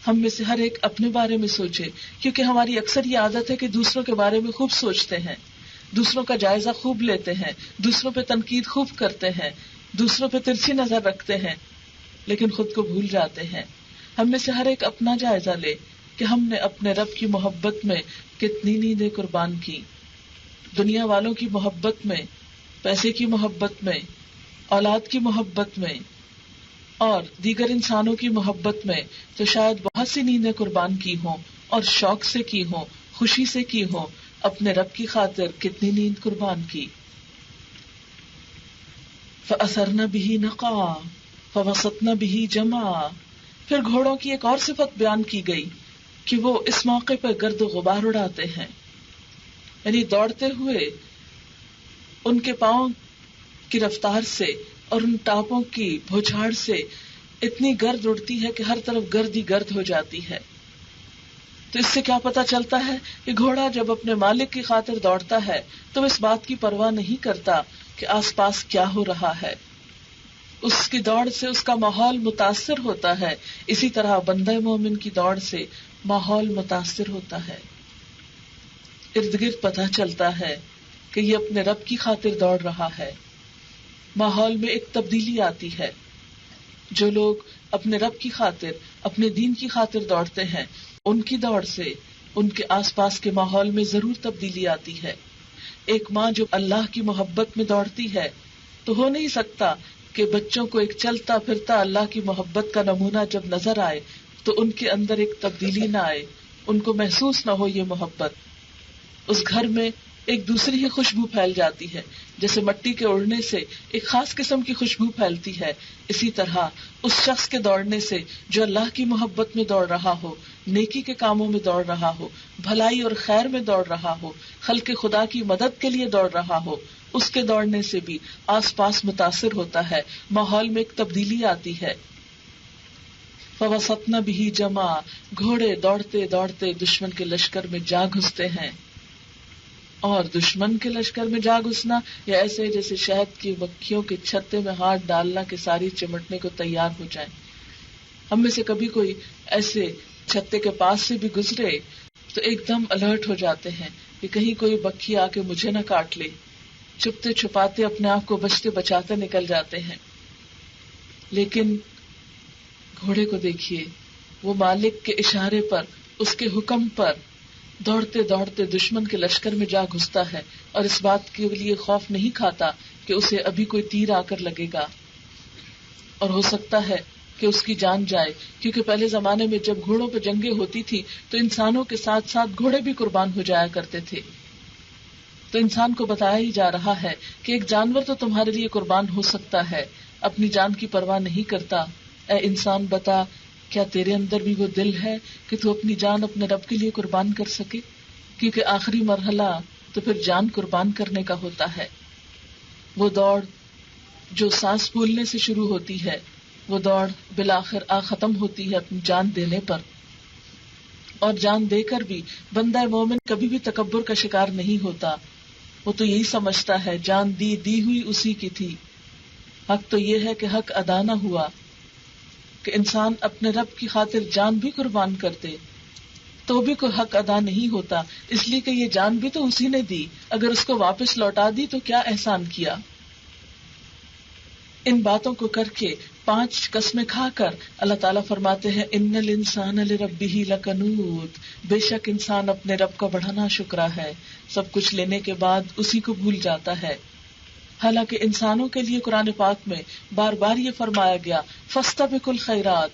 ہم میں سے ہر ایک اپنے بارے میں سوچے، کیونکہ ہماری اکثر یہ عادت ہے کہ دوسروں کے بارے میں خوب سوچتے ہیں، دوسروں کا جائزہ خوب لیتے ہیں، دوسروں پہ تنقید خوب کرتے ہیں، دوسروں پہ ترچھی نظر رکھتے ہیں، لیکن خود کو بھول جاتے ہیں۔ ہم میں سے ہر ایک اپنا جائزہ لے کہ ہم نے اپنے رب کی محبت میں کتنی نیندیں قربان کی۔ دنیا والوں کی محبت میں، پیسے کی محبت میں، اولاد کی محبت میں اور دیگر انسانوں کی محبت میں تو شاید بہت سی نیندیں قربان کی ہوں، اور شوق سے کی ہوں، خوشی سے کی ہوں۔ اپنے رب کی خاطر کتنی نیند قربان کی۔ فَأَثَرْنَ بِهِ نَقْعًا فَوَسَطْنَ بِهِ جَمْعًا۔ پھر گھوڑوں کی ایک اور صفت بیان کی گئی کہ وہ اس موقع پر گرد و غبار اڑاتے ہیں، یعنی دوڑتے ہوئے ان کے پاؤں کی رفتار سے اور ان ٹاپوں کی بھوچھاڑ سے اتنی گرد اڑتی ہے کہ ہر طرف گرد ہی گرد ہو جاتی ہے۔ تو اس سے کیا پتا چلتا ہے کہ گھوڑا جب اپنے مالک کی خاطر دوڑتا ہے تو اس بات کی پرواہ نہیں کرتا کہ آس پاس کیا ہو رہا ہے، اس کی دوڑ سے اس کا ماحول متاثر ہوتا ہے۔ اسی طرح بندہ مومن کی دوڑ سے ماحول متاثر ہوتا ہے، ارد گرد پتہ چلتا ہے کہ یہ اپنے رب کی خاطر دوڑ رہا ہے۔ ماحول میں ایک تبدیلی آتی ہے۔ جو لوگ اپنے رب کی خاطر، اپنے دین کی خاطر دوڑتے ہیں، ان کی دوڑ سے ان کے آس پاس کے ماحول میں ضرور تبدیلی آتی ہے۔ ایک ماں جو اللہ کی محبت میں دوڑتی ہے تو ہو نہیں سکتا کہ بچوں کو ایک چلتا پھرتا اللہ کی محبت کا نمونہ جب نظر آئے تو ان کے اندر ایک تبدیلی نہ آئے، ان کو محسوس نہ ہو یہ محبت۔ اس گھر میں ایک دوسری ہی خوشبو پھیل جاتی ہے، جیسے مٹی کے اڑنے سے ایک خاص قسم کی خوشبو پھیلتی ہے، اسی طرح اس شخص کے دوڑنے سے جو اللہ کی محبت میں دوڑ رہا ہو، نیکی کے کاموں میں دوڑ رہا ہو، بھلائی اور خیر میں دوڑ رہا ہو، خلق خدا کی مدد کے لیے دوڑ رہا ہو، اس کے دوڑنے سے بھی آس پاس متاثر ہوتا ہے، ماحول میں ایک تبدیلی آتی ہے۔ فَوَسَطْنَ بِهِ جَمْعًا، گھوڑے دوڑتے دوڑتے دشمن کے لشکر میں جا گھستے ہیں۔ اور دشمن کے لشکر میں جا گھسنا یا ایسے جیسے شہد کی مکھیوں کے چھتے میں ہاتھ ڈالنا کہ ساری چمٹنے کو تیار ہو جائیں۔ ہم میں سے کبھی کوئی ایسے چھتے کے پاس سے بھی گزرے تو ایک دم الرٹ ہو جاتے ہیں کہ کہیں کوئی مکھی آ کے مجھے نہ کاٹ لے، چھپتے چھپاتے اپنے آپ کو بچتے بچاتے نکل جاتے ہیں۔ لیکن گھوڑے کو دیکھیے، وہ مالک کے اشارے پر، اس کے حکم پر دوڑتے دوڑتے دشمن کے لشکر میں جا گھستا ہے، اور اس بات کے لیے خوف نہیں کھاتا کہ اسے ابھی کوئی تیر آ کر لگے گا اور ہو سکتا ہے کہ اس کی جان جائے، کیونکہ پہلے زمانے میں جب گھوڑوں پہ جنگیں ہوتی تھی تو انسانوں کے ساتھ ساتھ گھوڑے بھی قربان ہو جایا کرتے تھے۔ تو انسان کو بتایا ہی جا رہا ہے کہ ایک جانور تو تمہارے لیے قربان ہو سکتا ہے، اپنی جان کی پرواہ نہیں کرتا۔ اے انسان بتا، کیا تیرے اندر بھی وہ دل ہے کہ تو اپنی جان اپنے رب کے لیے قربان کر سکے؟ کیونکہ آخری مرحلہ تو پھر جان قربان کرنے کا ہوتا ہے۔ وہ دوڑ جو سانس پھولنے سے شروع ہوتی ہے، وہ دوڑ بالآخر ختم ہوتی ہے اپنی جان دینے پر۔ اور جان دے کر بھی بندہ مومن کبھی بھی تکبر کا شکار نہیں ہوتا۔ وہ تو یہی سمجھتا ہے جان دی ہوئی اسی کی تھی۔ حق تو یہ ہے کہ حق ادا نہ ہوا، کہ انسان اپنے رب کی خاطر جان بھی قربان کرتے تو بھی کوئی حق ادا نہیں ہوتا، اس لیے کہ یہ جان بھی تو اسی نے دی، اگر اس کو واپس لوٹا دی تو کیا احسان کیا۔ ان باتوں کو کر کے 5 قسمیں کھا کر اللہ تعالیٰ فرماتے ہیں ان الانسان لربہ لکنود، بے شک انسان اپنے رب کا بڑا ناشکرا ہے، سب کچھ لینے کے بعد اسی کو بھول جاتا ہے۔ حالانکہ انسانوں کے لیے قرآن پاک میں بار بار یہ فرمایا گیا فاستبقوا الخیرات،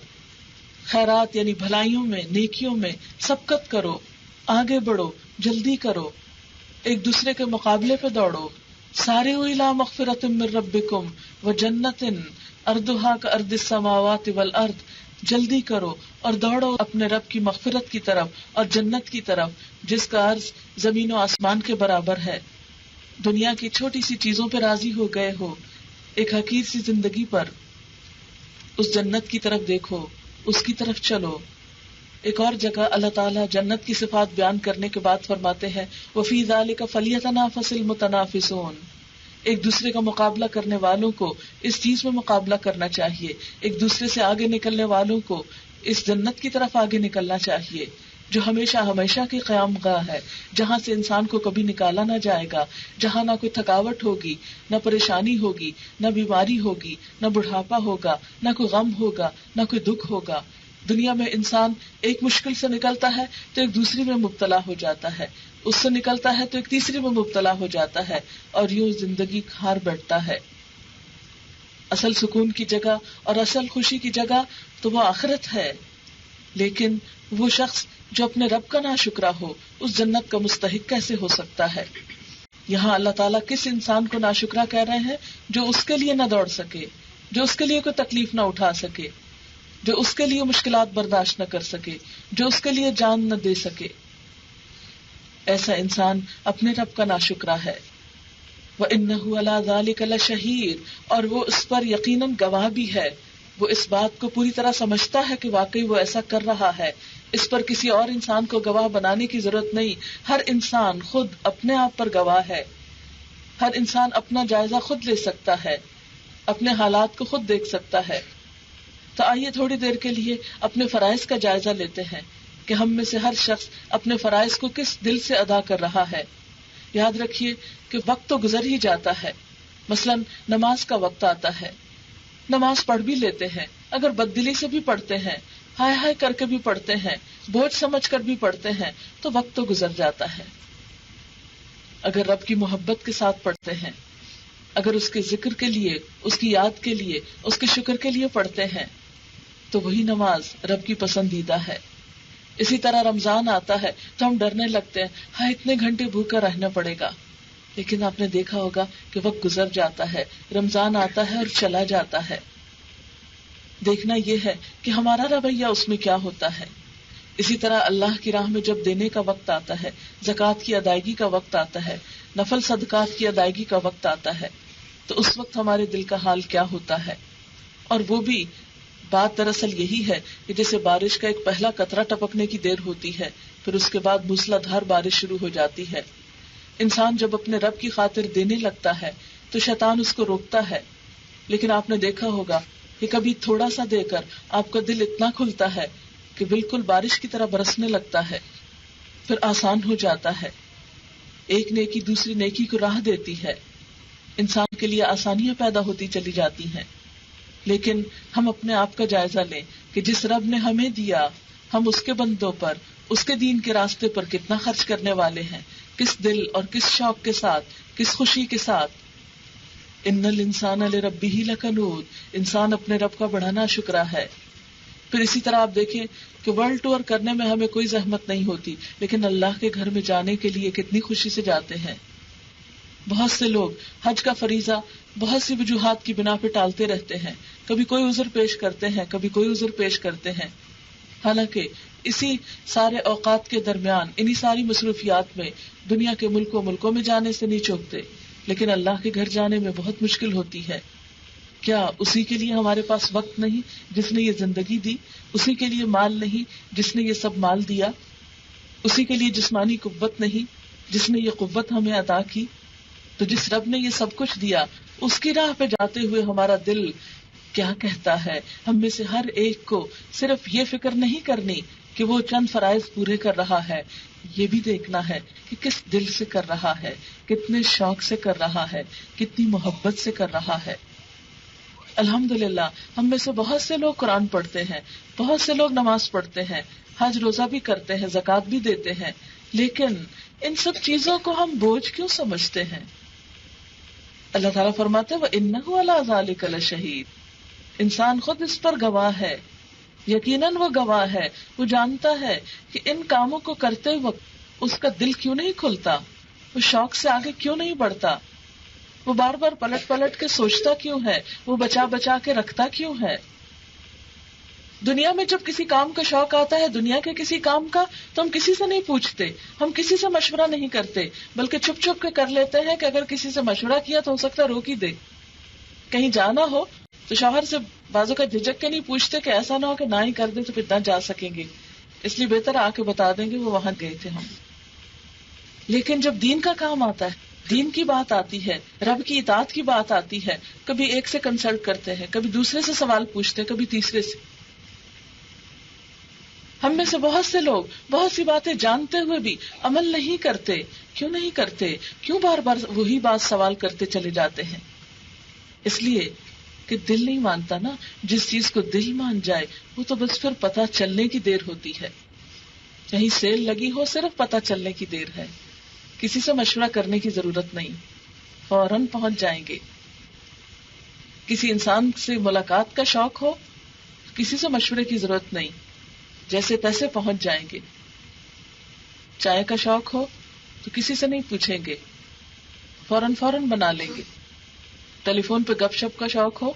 خیرات یعنی بھلائیوں میں، نیکیوں میں سبقت کرو، آگے بڑھو، جلدی کرو، ایک دوسرے کے مقابلے پہ دوڑو۔ سارعوا الی مغفرۃ من ربکم وجنۃ ارضھا کارض السماوات والارض، جلدی کرو اور دوڑو اپنے رب کی مغفرت کی طرف اور جنت کی طرف جس کا عرض زمین و آسمان کے برابر ہے۔ دنیا کی چھوٹی سی چیزوں پہ راضی ہو گئے ہو، ایک حقیر سی زندگی پر، اس جنت کی طرف دیکھو، اس کی طرف چلو۔ ایک اور جگہ اللہ تعالیٰ جنت کی صفات بیان کرنے کے بعد فرماتے ہیں وَفِي ذَلِكَ فَلْيَتَنَافَسِ الْمُتَنَافِسُونَ، ایک دوسرے کا مقابلہ کرنے والوں کو اس چیز میں مقابلہ کرنا چاہیے، ایک دوسرے سے آگے نکلنے والوں کو اس جنت کی طرف آگے نکلنا چاہیے جو ہمیشہ ہمیشہ کی قیام گاہ ہے، جہاں سے انسان کو کبھی نکالا نہ جائے گا، جہاں نہ کوئی تھکاوٹ ہوگی، نہ پریشانی ہوگی، نہ بیماری ہوگی، نہ بڑھاپا ہوگا، نہ کوئی غم ہوگا، نہ کوئی دکھ ہوگا۔ دنیا میں انسان ایک مشکل سے نکلتا ہے تو ایک دوسری میں مبتلا ہو جاتا ہے، اس سے نکلتا ہے تو ایک تیسری میں مبتلا ہو جاتا ہے، اور یوں زندگی ہار بیٹھتا ہے۔ اصل سکون کی جگہ اور اصل خوشی کی جگہ تو وہ آخرت ہے، لیکن وہ شخص جو اپنے رب کا ناشکرا ہو اس جنت کا مستحق کیسے ہو سکتا ہے؟ یہاں اللہ تعالیٰ کس انسان کو ناشکرا کہہ رہے ہیں؟ جو اس کے لیے نہ دوڑ سکے، جو اس کے لیے کوئی تکلیف نہ اٹھا سکے، جو اس کے لیے مشکلات برداشت نہ کر سکے، جو اس کے لیے جان نہ دے سکے۔ ایسا انسان اپنے رب کا ناشکرا ہے۔ وَإِنَّهُ عَلَى ذَلِكَ لَشَهِيدٌ، اور وہ اس پر یقیناً گواہ بھی ہے، وہ اس بات کو پوری طرح سمجھتا ہے کہ واقعی وہ ایسا کر رہا ہے، اس پر کسی اور انسان کو گواہ بنانے کی ضرورت نہیں، ہر انسان خود اپنے آپ پر گواہ ہے، ہر انسان اپنا جائزہ خود لے سکتا ہے، اپنے حالات کو خود دیکھ سکتا ہے۔ تو آئیے تھوڑی دیر کے لیے اپنے فرائض کا جائزہ لیتے ہیں کہ ہم میں سے ہر شخص اپنے فرائض کو کس دل سے ادا کر رہا ہے۔ یاد رکھیے کہ وقت تو گزر ہی جاتا ہے، مثلا نماز کا وقت آتا ہے، نماز پڑھ بھی لیتے ہیں، اگر بددلی سے بھی پڑھتے ہیں، ہائے ہائے کر کے بھی پڑھتے ہیں، بوجھ سمجھ کر بھی پڑھتے ہیں، تو وقت تو گزر جاتا ہے۔ اگر رب کی محبت کے ساتھ پڑھتے ہیں، اگر اس کے ذکر کے لیے، اس کی یاد کے لیے، اس کے شکر کے لیے پڑھتے ہیں، تو وہی نماز رب کی پسندیدہ ہے۔ اسی طرح رمضان آتا ہے تو ہم ڈرنے لگتے ہیں، ہاں اتنے گھنٹے بھوکا رہنا پڑے گا، لیکن آپ نے دیکھا ہوگا کہ وقت گزر جاتا ہے، رمضان آتا ہے اور چلا جاتا ہے۔ دیکھنا یہ ہے کہ ہمارا رویہ اس میں کیا ہوتا ہے۔ اسی طرح اللہ کی راہ میں جب دینے کا وقت آتا ہے، زکوٰۃ کی ادائیگی کا وقت آتا ہے، نفل صدقات کی ادائیگی کا وقت آتا ہے، تو اس وقت ہمارے دل کا حال کیا ہوتا ہے؟ اور وہ بھی بات دراصل یہی ہے کہ جیسے بارش کا ایک پہلا قطرہ ٹپکنے کی دیر ہوتی ہے، پھر اس کے بعد موسلا دھار بارش شروع ہو جاتی ہے۔ انسان جب اپنے رب کی خاطر دینے لگتا ہے تو شیطان اس کو روکتا ہے، لیکن آپ نے دیکھا ہوگا کہ کبھی تھوڑا سا دے کر آپ کا دل اتنا کھلتا ہے کہ بالکل بارش کی طرح برسنے لگتا ہے، پھر آسان ہو جاتا ہے، ایک نیکی دوسری نیکی کو راہ دیتی ہے، انسان کے لیے آسانیاں پیدا ہوتی چلی جاتی ہیں۔ لیکن ہم اپنے آپ کا جائزہ لیں کہ جس رب نے ہمیں دیا، ہم اس کے بندوں پر، اس کے دین کے راستے پر کتنا خرچ کرنے والے ہیں، کس دل اور کس شوق کے ساتھ، کس خوشی کے ساتھ۔ ان الانسان لربہ لکنود، انسان اپنے رب کا بڑا ناشکرا ہے۔ پھر اسی طرح آپ دیکھیں کہ ورلڈ ٹور کرنے میں ہمیں کوئی زحمت نہیں ہوتی، لیکن اللہ کے گھر میں جانے کے لیے کتنی خوشی سے جاتے ہیں۔ بہت سے لوگ حج کا فریضہ بہت سی وجوہات کی بنا پہ ٹالتے رہتے ہیں، کبھی کوئی عذر پیش کرتے ہیں، کبھی کوئی عذر پیش کرتے ہیں، حالانکہ اسی سارے اوقات کے درمیان، انہی ساری مصروفیات میں دنیا کے ملکوں میں جانے سے نہیں چوکتے، لیکن اللہ کے گھر جانے میں بہت مشکل ہوتی ہے۔ کیا اسی کے لیے ہمارے پاس وقت نہیں جس نے یہ زندگی دی؟ اسی کے لیے مال نہیں جس نے یہ سب مال دیا؟ اسی کے لیے جسمانی قوت نہیں جس نے یہ قوت ہمیں عطا کی؟ تو جس رب نے یہ سب کچھ دیا، اس کی راہ پہ جاتے ہوئے ہمارا دل کیا کہتا ہے؟ ہم میں سے ہر ایک کو صرف یہ فکر نہیں کرنی کہ وہ چند فرائض پورے کر رہا ہے، یہ بھی دیکھنا ہے کہ کس دل سے کر رہا ہے، کتنے شوق سے کر رہا ہے، کتنی محبت سے کر رہا ہے۔ الحمدللہ ہم میں سے بہت سے لوگ قرآن پڑھتے ہیں، بہت سے لوگ نماز پڑھتے ہیں، حج روزہ بھی کرتے ہیں، زکوٰۃ بھی دیتے ہیں، لیکن ان سب چیزوں کو ہم بوجھ کیوں سمجھتے ہیں؟ اللہ تعالیٰ فرماتے وَإِنَّهُ عَلَىٰ ذَلِكَ لَشَهِيدٌ، انسان خود اس پر گواہ ہے، یقیناً وہ گواہ ہے، وہ جانتا ہے کہ ان کاموں کو کرتے وقت اس کا دل کیوں نہیں کھلتا، وہ شوق سے آگے کیوں نہیں بڑھتا، وہ بار بار پلٹ پلٹ کے سوچتا کیوں ہے، وہ بچا بچا کے رکھتا کیوں ہے۔ دنیا میں جب کسی کام کا شوق آتا ہے، دنیا کے کسی کام کا، تو ہم کسی سے نہیں پوچھتے، ہم کسی سے مشورہ نہیں کرتے، بلکہ چھپ چھپ کے کر لیتے ہیں کہ اگر کسی سے مشورہ کیا تو ہو سکتا ہے روک ہی دے۔ کہیں جانا ہو تو شوہر سے بازو کا جھجک کے نہیں پوچھتے کہ ایسا نہ ہو کہ نہ ہی کر دیں تو پھر نہ جا سکیں گے، اس لیے بہتر آ کے بتا دیں گے وہ وہاں گئے تھے ہم۔ لیکن جب دین کا کام آتا ہے، دین کی بات آتی ہے، رب کی اطاعت کی بات آتی ہے، کبھی ایک سے کنسلٹ کرتے ہیں، کبھی دوسرے سے سوال پوچھتے ہیں، کبھی تیسرے سے۔ ہم میں سے بہت سے لوگ بہت سی باتیں جانتے ہوئے بھی عمل نہیں کرتے۔ کیوں نہیں کرتے؟ کیوں بار بار وہی بات سوال کرتے چلے جاتے ہیں؟ اس لیے کہ دل نہیں مانتا نا۔ جس چیز کو دل مان جائے وہ تو بس پھر پتہ چلنے کی دیر ہوتی ہے۔ کہیں سیل لگی ہو، صرف پتہ چلنے کی دیر ہے، کسی سے مشورہ کرنے کی ضرورت نہیں، فوراً پہنچ جائیں گے۔ کسی انسان سے ملاقات کا شوق ہو، کسی سے مشورے کی ضرورت نہیں، جیسے تیسے پہنچ جائیں گے۔ چائے کا شوق ہو تو کسی سے نہیں پوچھیں گے، فوراً بنا لیں گے۔ ٹیلی فون پہ گپ شپ کا شوق ہو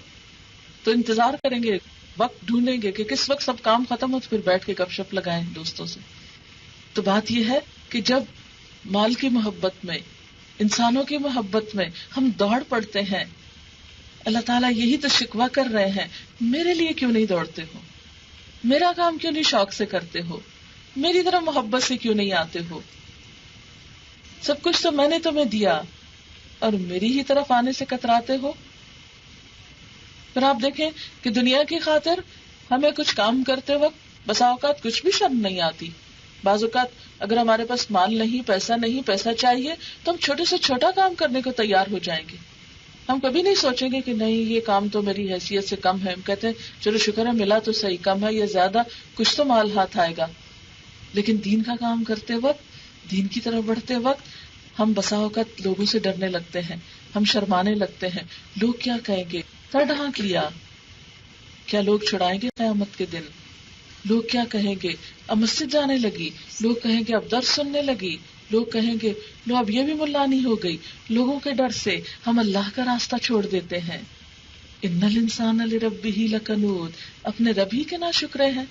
تو انتظار کریں گے، وقت ڈھونڈیں گے کہ کس وقت سب کام ختم ہو تو پھر بیٹھ کے گپ شپ لگائیں دوستوں سے۔ تو بات یہ ہے کہ جب مال کی محبت میں، انسانوں کی محبت میں ہم دوڑ پڑتے ہیں، اللہ تعالیٰ یہی تو شکوہ کر رہے ہیں، میرے لیے کیوں نہیں دوڑتے ہو، میرا کام کیوں نہیں شوق سے کرتے ہو، میری طرف محبت سے کیوں نہیں آتے ہو، سب کچھ تو میں نے تمہیں دیا اور میری ہی طرف آنے سے کتراتے ہو۔ پھر آپ دیکھیں کہ دنیا کی خاطر ہمیں کچھ کام کرتے وقت بسا اوقات کچھ بھی شرم نہیں آتی۔ بعض اوقات اگر ہمارے پاس مال نہیں، پیسہ چاہیے تو ہم چھوٹے سے چھوٹا کام کرنے کو تیار ہو جائیں گے۔ ہم کبھی نہیں سوچیں گے کہ نہیں یہ کام تو میری حیثیت سے کم ہے، ہم کہتے ہیں چلو شکر ہے ملا تو صحیح، کم ہے یا زیادہ کچھ تو مال ہاتھ آئے گا۔ لیکن دین کا کام کرتے وقت، دین کی طرف بڑھتے وقت ہم بسا اوقات لوگوں سے ڈرنے لگتے ہیں، ہم شرمانے لگتے ہیں، لوگ کیا کہیں گے، سر ڈھانک لیا، کیا لوگ چھڑائیں گے قیامت کے دن، لوگ کیا کہیں گے، اب مسجد جانے لگی، لوگ کہیں گے اب درس سننے لگی، لوگ کہیں گے لو اب یہ بھی ملانی ہو گئی۔ لوگوں کے ڈر سے ہم اللہ کا راستہ چھوڑ دیتے ہیں۔ ان الانسان لربہ لکنود، اپنے رب ہی کے ناشکرے ہیں۔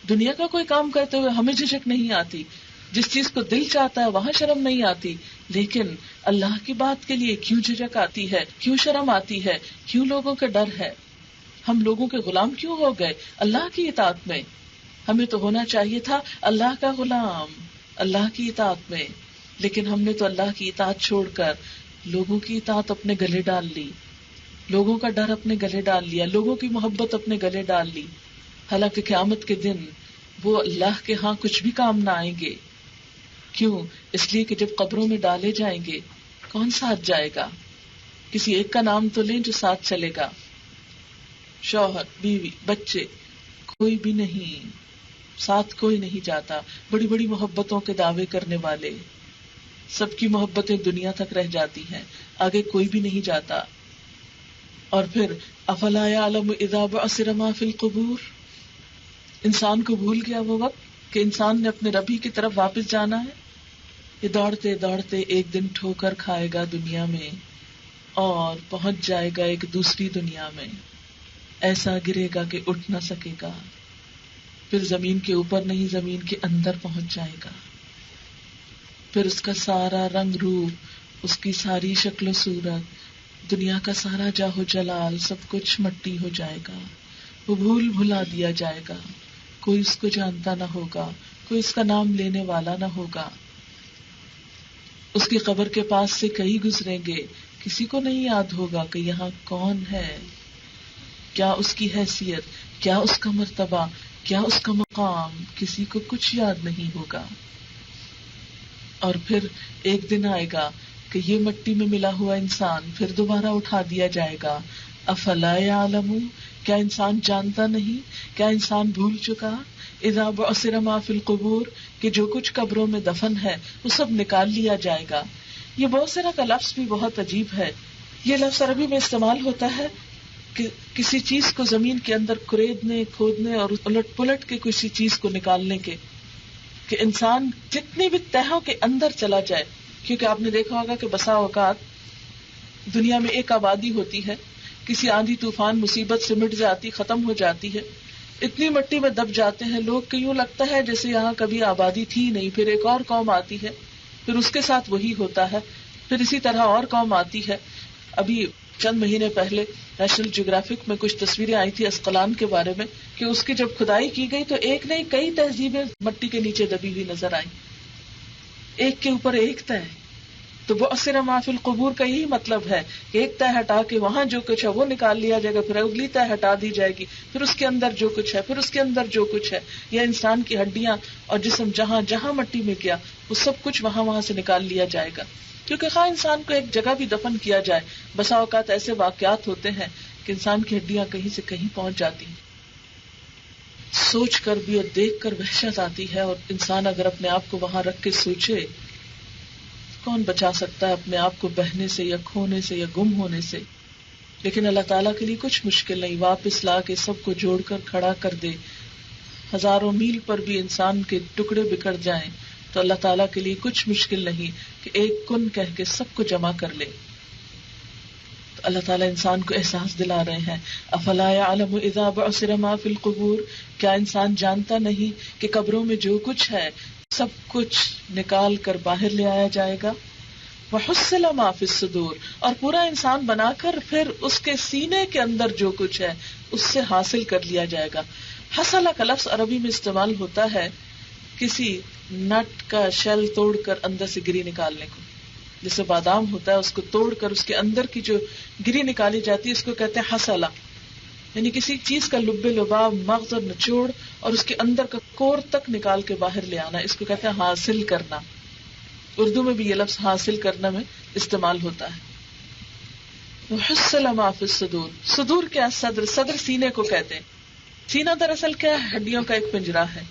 دنیا کا کوئی کام کرتے ہوئے ہمیں جھجک نہیں آتی، جس چیز کو دل چاہتا ہے وہاں شرم نہیں آتی، لیکن اللہ کی بات کے لیے کیوں جھجک آتی ہے، کیوں شرم آتی ہے، کیوں لوگوں کا ڈر ہے؟ ہم لوگوں کے غلام کیوں ہو گئے اللہ کی اطاعت میں؟ ہمیں تو ہونا چاہیے تھا اللہ کا غلام اللہ کی اطاعت میں، لیکن ہم نے تو اللہ کی اطاعت چھوڑ کر لوگوں کی اطاعت اپنے گلے ڈال لی، لوگوں کا ڈر اپنے گلے ڈال لیا، لوگوں کی محبت اپنے گلے ڈال لی۔ حالانکہ قیامت کے دن وہ اللہ کے ہاں کچھ بھی کام نہ آئیں گے۔ کیوں؟ اس لیے کہ جب قبروں میں ڈالے جائیں گے کون ساتھ جائے گا؟ کسی ایک کا نام تو لیں جو ساتھ چلے گا۔ شوہر، بیوی، بچے، کوئی بھی نہیں، ساتھ کوئی نہیں جاتا۔ بڑی بڑی محبتوں کے دعوے کرنے والے، سب کی محبتیں دنیا تک رہ جاتی ہیں، آگے کوئی بھی نہیں جاتا۔ اور پھر افلا یعلم اذا بعثر ما فی القبور، انسان کو بھول گیا وہ وقت کہ انسان نے اپنے رب ہی کی طرف واپس جانا ہے۔ یہ دوڑتے دوڑتے ایک دن ٹھوکر کھائے گا دنیا میں اور پہنچ جائے گا ایک دوسری دنیا میں، ایسا گرے گا کہ اٹھ نہ سکے گا، پھر زمین کے اوپر نہیں زمین کے اندر پہنچ جائے گا، پھر اس کا سارا رنگ روپ، اس کی ساری شکل و صورت، دنیا کا سارا جاہ و جلال سب کچھ مٹی ہو جائے گا، وہ بھول بھلا دیا جائے گا، کوئی اس کو جانتا نہ ہوگا، کوئی اس کا نام لینے والا نہ ہوگا۔ اس کی قبر کے پاس سے کئی گزریں گے، کسی کو نہیں یاد ہوگا کہ یہاں کون ہے، کیا اس کی حیثیت، کیا اس کا مرتبہ، کیا اس کا مقام، کسی کو کچھ یاد نہیں ہوگا۔ اور پھر ایک دن آئے گا کہ یہ مٹی میں ملا ہوا انسان پھر دوبارہ اٹھا دیا جائے گا، افلا یعلم، کیا انسان جانتا نہیں، کیا انسان بھول چکا، اذا بعثر ما فی القبور، کہ جو کچھ قبروں میں دفن ہے وہ سب نکال لیا جائے گا. یہ بعثر کا لفظ بھی بہت عجیب ہے. یہ لفظ عربی میں استعمال ہوتا ہے کہ کسی چیز کو زمین کے اندر کریدنے، کھودنے اور الٹ پلٹ کے کسی چیز کو نکالنے کے، کہ انسان جتنی بھی تہوں کے اندر چلا جائے. کیونکہ آپ نے دیکھا ہوگا کہ بسا اوقات دنیا میں ایک آبادی ہوتی ہے، کسی آندھی طوفان مصیبت سے مٹ جاتی، ختم ہو جاتی ہے، اتنی مٹی میں دب جاتے ہیں لوگ کہ یوں لگتا ہے جیسے یہاں کبھی آبادی تھی نہیں. پھر ایک اور قوم آتی ہے، پھر اس کے ساتھ وہی ہوتا ہے، پھر اسی طرح اور قوم آتی ہے. ابھی چند مہینے پہلے نیشنل جیوگرافک میں کچھ تصویریں آئی تھی اسقلان کے بارے میں، کہ اس کی جب کھدائی کی گئی تو ایک نہیں کئی تہذیبیں مٹی کے نیچے دبی ہوئی نظر آئیں، ایک کے اوپر ایک تہ. تو بعثر ما فی القبور کا یہی مطلب ہے کہ ایک تہ ہٹا کے وہاں جو کچھ ہے وہ نکال لیا جائے گا، پھر اگلی تہ ہٹا دی جائے گی، پھر اس کے اندر جو کچھ ہے، پھر اس کے اندر جو کچھ ہے، یا انسان کی ہڈیاں اور جسم جہاں جہاں مٹی میں گیا وہ سب کچھ وہاں سے نکال لیا جائے گا. کیونکہ خواہ انسان کو ایک جگہ بھی دفن کیا جائے، بسا اوقات ایسے واقعات ہوتے ہیں کہ انسان کی ہڈیاں کہیں سے کہیں پہنچ جاتی ہیں. سوچ کر بھی اور دیکھ کر وحشت آتی ہے، اور انسان اگر اپنے آپ کو وہاں رکھ کے سوچے، کون بچا سکتا ہے اپنے آپ کو بہنے سے یا کھونے سے یا گم ہونے سے. لیکن اللہ تعالیٰ کے لیے کچھ مشکل نہیں، واپس لا کے سب کو جوڑ کر کھڑا کر دے. ہزاروں میل پر بھی انسان کے ٹکڑے بکھر جائیں تو اللہ تعالیٰ کے لیے کچھ مشکل نہیں کہ ایک کن کہہ کے سب کو جمع کر لے. تو اللہ تعالیٰ انسان کو احساس دلا رہے ہیں، افلا یعلم اذا بعثر ما فی القبور، کیا انسان جانتا نہیں کہ قبروں میں جو کچھ ہے سب کچھ نکال کر باہر لے آیا جائے گا. وحصل ما فی الصدور، اور پورا انسان بنا کر پھر اس کے سینے کے اندر جو کچھ ہے اس سے حاصل کر لیا جائے گا. حصل کا لفظ عربی میں استعمال ہوتا ہے کسی نٹ کا شیل توڑ کر اندر سے گری نکالنے کو. جیسے بادام ہوتا ہے، اس کو توڑ کر اس کے اندر کی جو گری نکالی جاتی ہے اس کو کہتے ہیں حصلہ، یعنی کسی چیز کا لب لباب، مغز اور نچوڑ اور اس کے اندر کا کور تک نکال کے باہر لے آنا، اس کو کہتے ہیں حاصل کرنا. اردو میں بھی یہ لفظ حاصل کرنا میں استعمال ہوتا ہے. وحصل ما فی الصدور، صدور کیا؟ صدر، صدر سینے کو کہتے ہیں. سینہ دراصل کیا ہے؟ ہڈیوں کا ایک پنجرا ہے.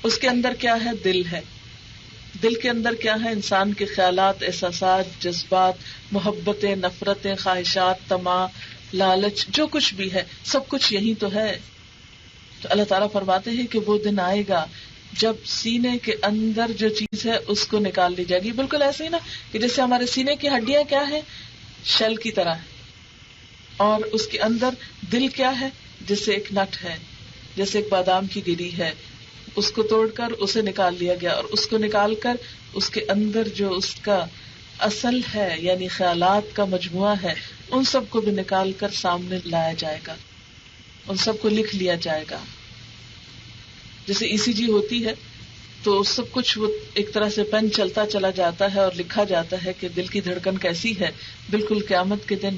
اس کے اندر کیا ہے؟ دل ہے. دل کے اندر کیا ہے؟ انسان کے خیالات، احساسات، جذبات، محبتیں، نفرتیں، خواہشات، طمع، لالچ، جو کچھ بھی ہے سب کچھ یہی تو ہے. تو اللہ تعالیٰ فرماتے ہیں کہ وہ دن آئے گا جب سینے کے اندر جو چیز ہے اس کو نکال لی جائے گی. بالکل ایسے ہی نا کہ جیسے ہمارے سینے کی ہڈیاں کیا ہے؟ شیل کی طرح ہے، اور اس کے اندر دل کیا ہے؟ جیسے ایک نٹ ہے، جیسے ایک بادام کی گری ہے. اس کو توڑ کر اسے نکال لیا گیا، اور اس کو نکال کر اس کے اندر جو اس کا اصل ہے یعنی خیالات کا مجموعہ ہے ان سب کو بھی نکال کر سامنے لایا جائے گا، ان سب کو لکھ لیا جائے گا. جیسے ECG ہوتی ہے تو سب کچھ وہ ایک طرح سے پین چلتا چلا جاتا ہے اور لکھا جاتا ہے کہ دل کی دھڑکن کیسی ہے. بالکل قیامت کے دن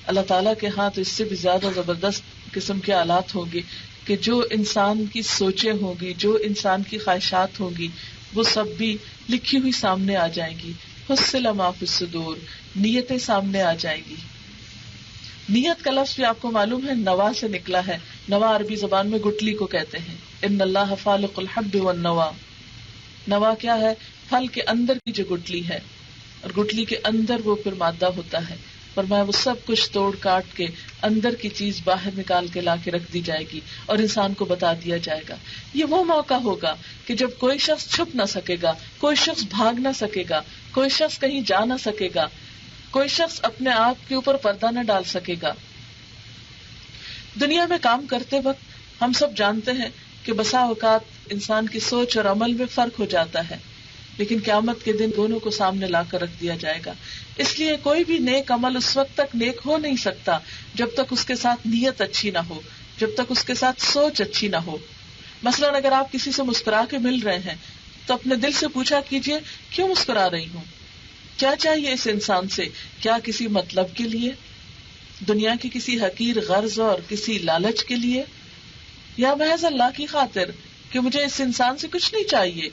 اللہ تعالیٰ کے ہاں تو اس سے بھی زیادہ زبردست قسم کے آلات ہوں گے کہ جو انسان کی سوچیں ہوں گی، جو انسان کی خواہشات ہوں گی وہ سب بھی لکھی ہوئی سامنے آ جائیں گی. حصل ما فی الصدور، نیتیں سامنے آ جائیں گی. نیت کا لفظ بھی آپ کو معلوم ہے نوا سے نکلا ہے. نوا عربی زبان میں گٹلی کو کہتے ہیں. ان اللہ فالق الحب والنوا. نوا کیا ہے؟ پھل کے اندر کی جو گٹلی ہے، اور گٹلی کے اندر وہ پھر مادہ ہوتا ہے. فرمایا وہ سب کچھ توڑ کاٹ کے اندر کی چیز باہر نکال کے لا کے رکھ دی جائے گی اور انسان کو بتا دیا جائے گا. یہ وہ موقع ہوگا کہ جب کوئی شخص چھپ نہ سکے گا، کوئی شخص بھاگ نہ سکے گا، کوئی شخص کہیں جا نہ سکے گا، کوئی شخص اپنے آپ کے اوپر پردہ نہ ڈال سکے گا. دنیا میں کام کرتے وقت ہم سب جانتے ہیں کہ بسا اوقات انسان کی سوچ اور عمل میں فرق ہو جاتا ہے، لیکن قیامت کے دن دونوں کو سامنے لا کر رکھ دیا جائے گا. اس لیے کوئی بھی نیک عمل اس وقت تک نیک ہو نہیں سکتا جب تک اس کے ساتھ نیت اچھی نہ ہو، جب تک اس کے ساتھ سوچ اچھی نہ ہو. مثلاً اگر آپ کسی سے مسکرا کے مل رہے ہیں تو اپنے دل سے پوچھا کیجئے کیوں مسکرا رہی ہوں، کیا چاہیے اس انسان سے؟ کیا کسی مطلب کے لیے، دنیا کی کسی حقیر غرض اور کسی لالچ کے لیے، یا محض اللہ کی خاطر کہ مجھے اس انسان سے کچھ نہیں چاہیے،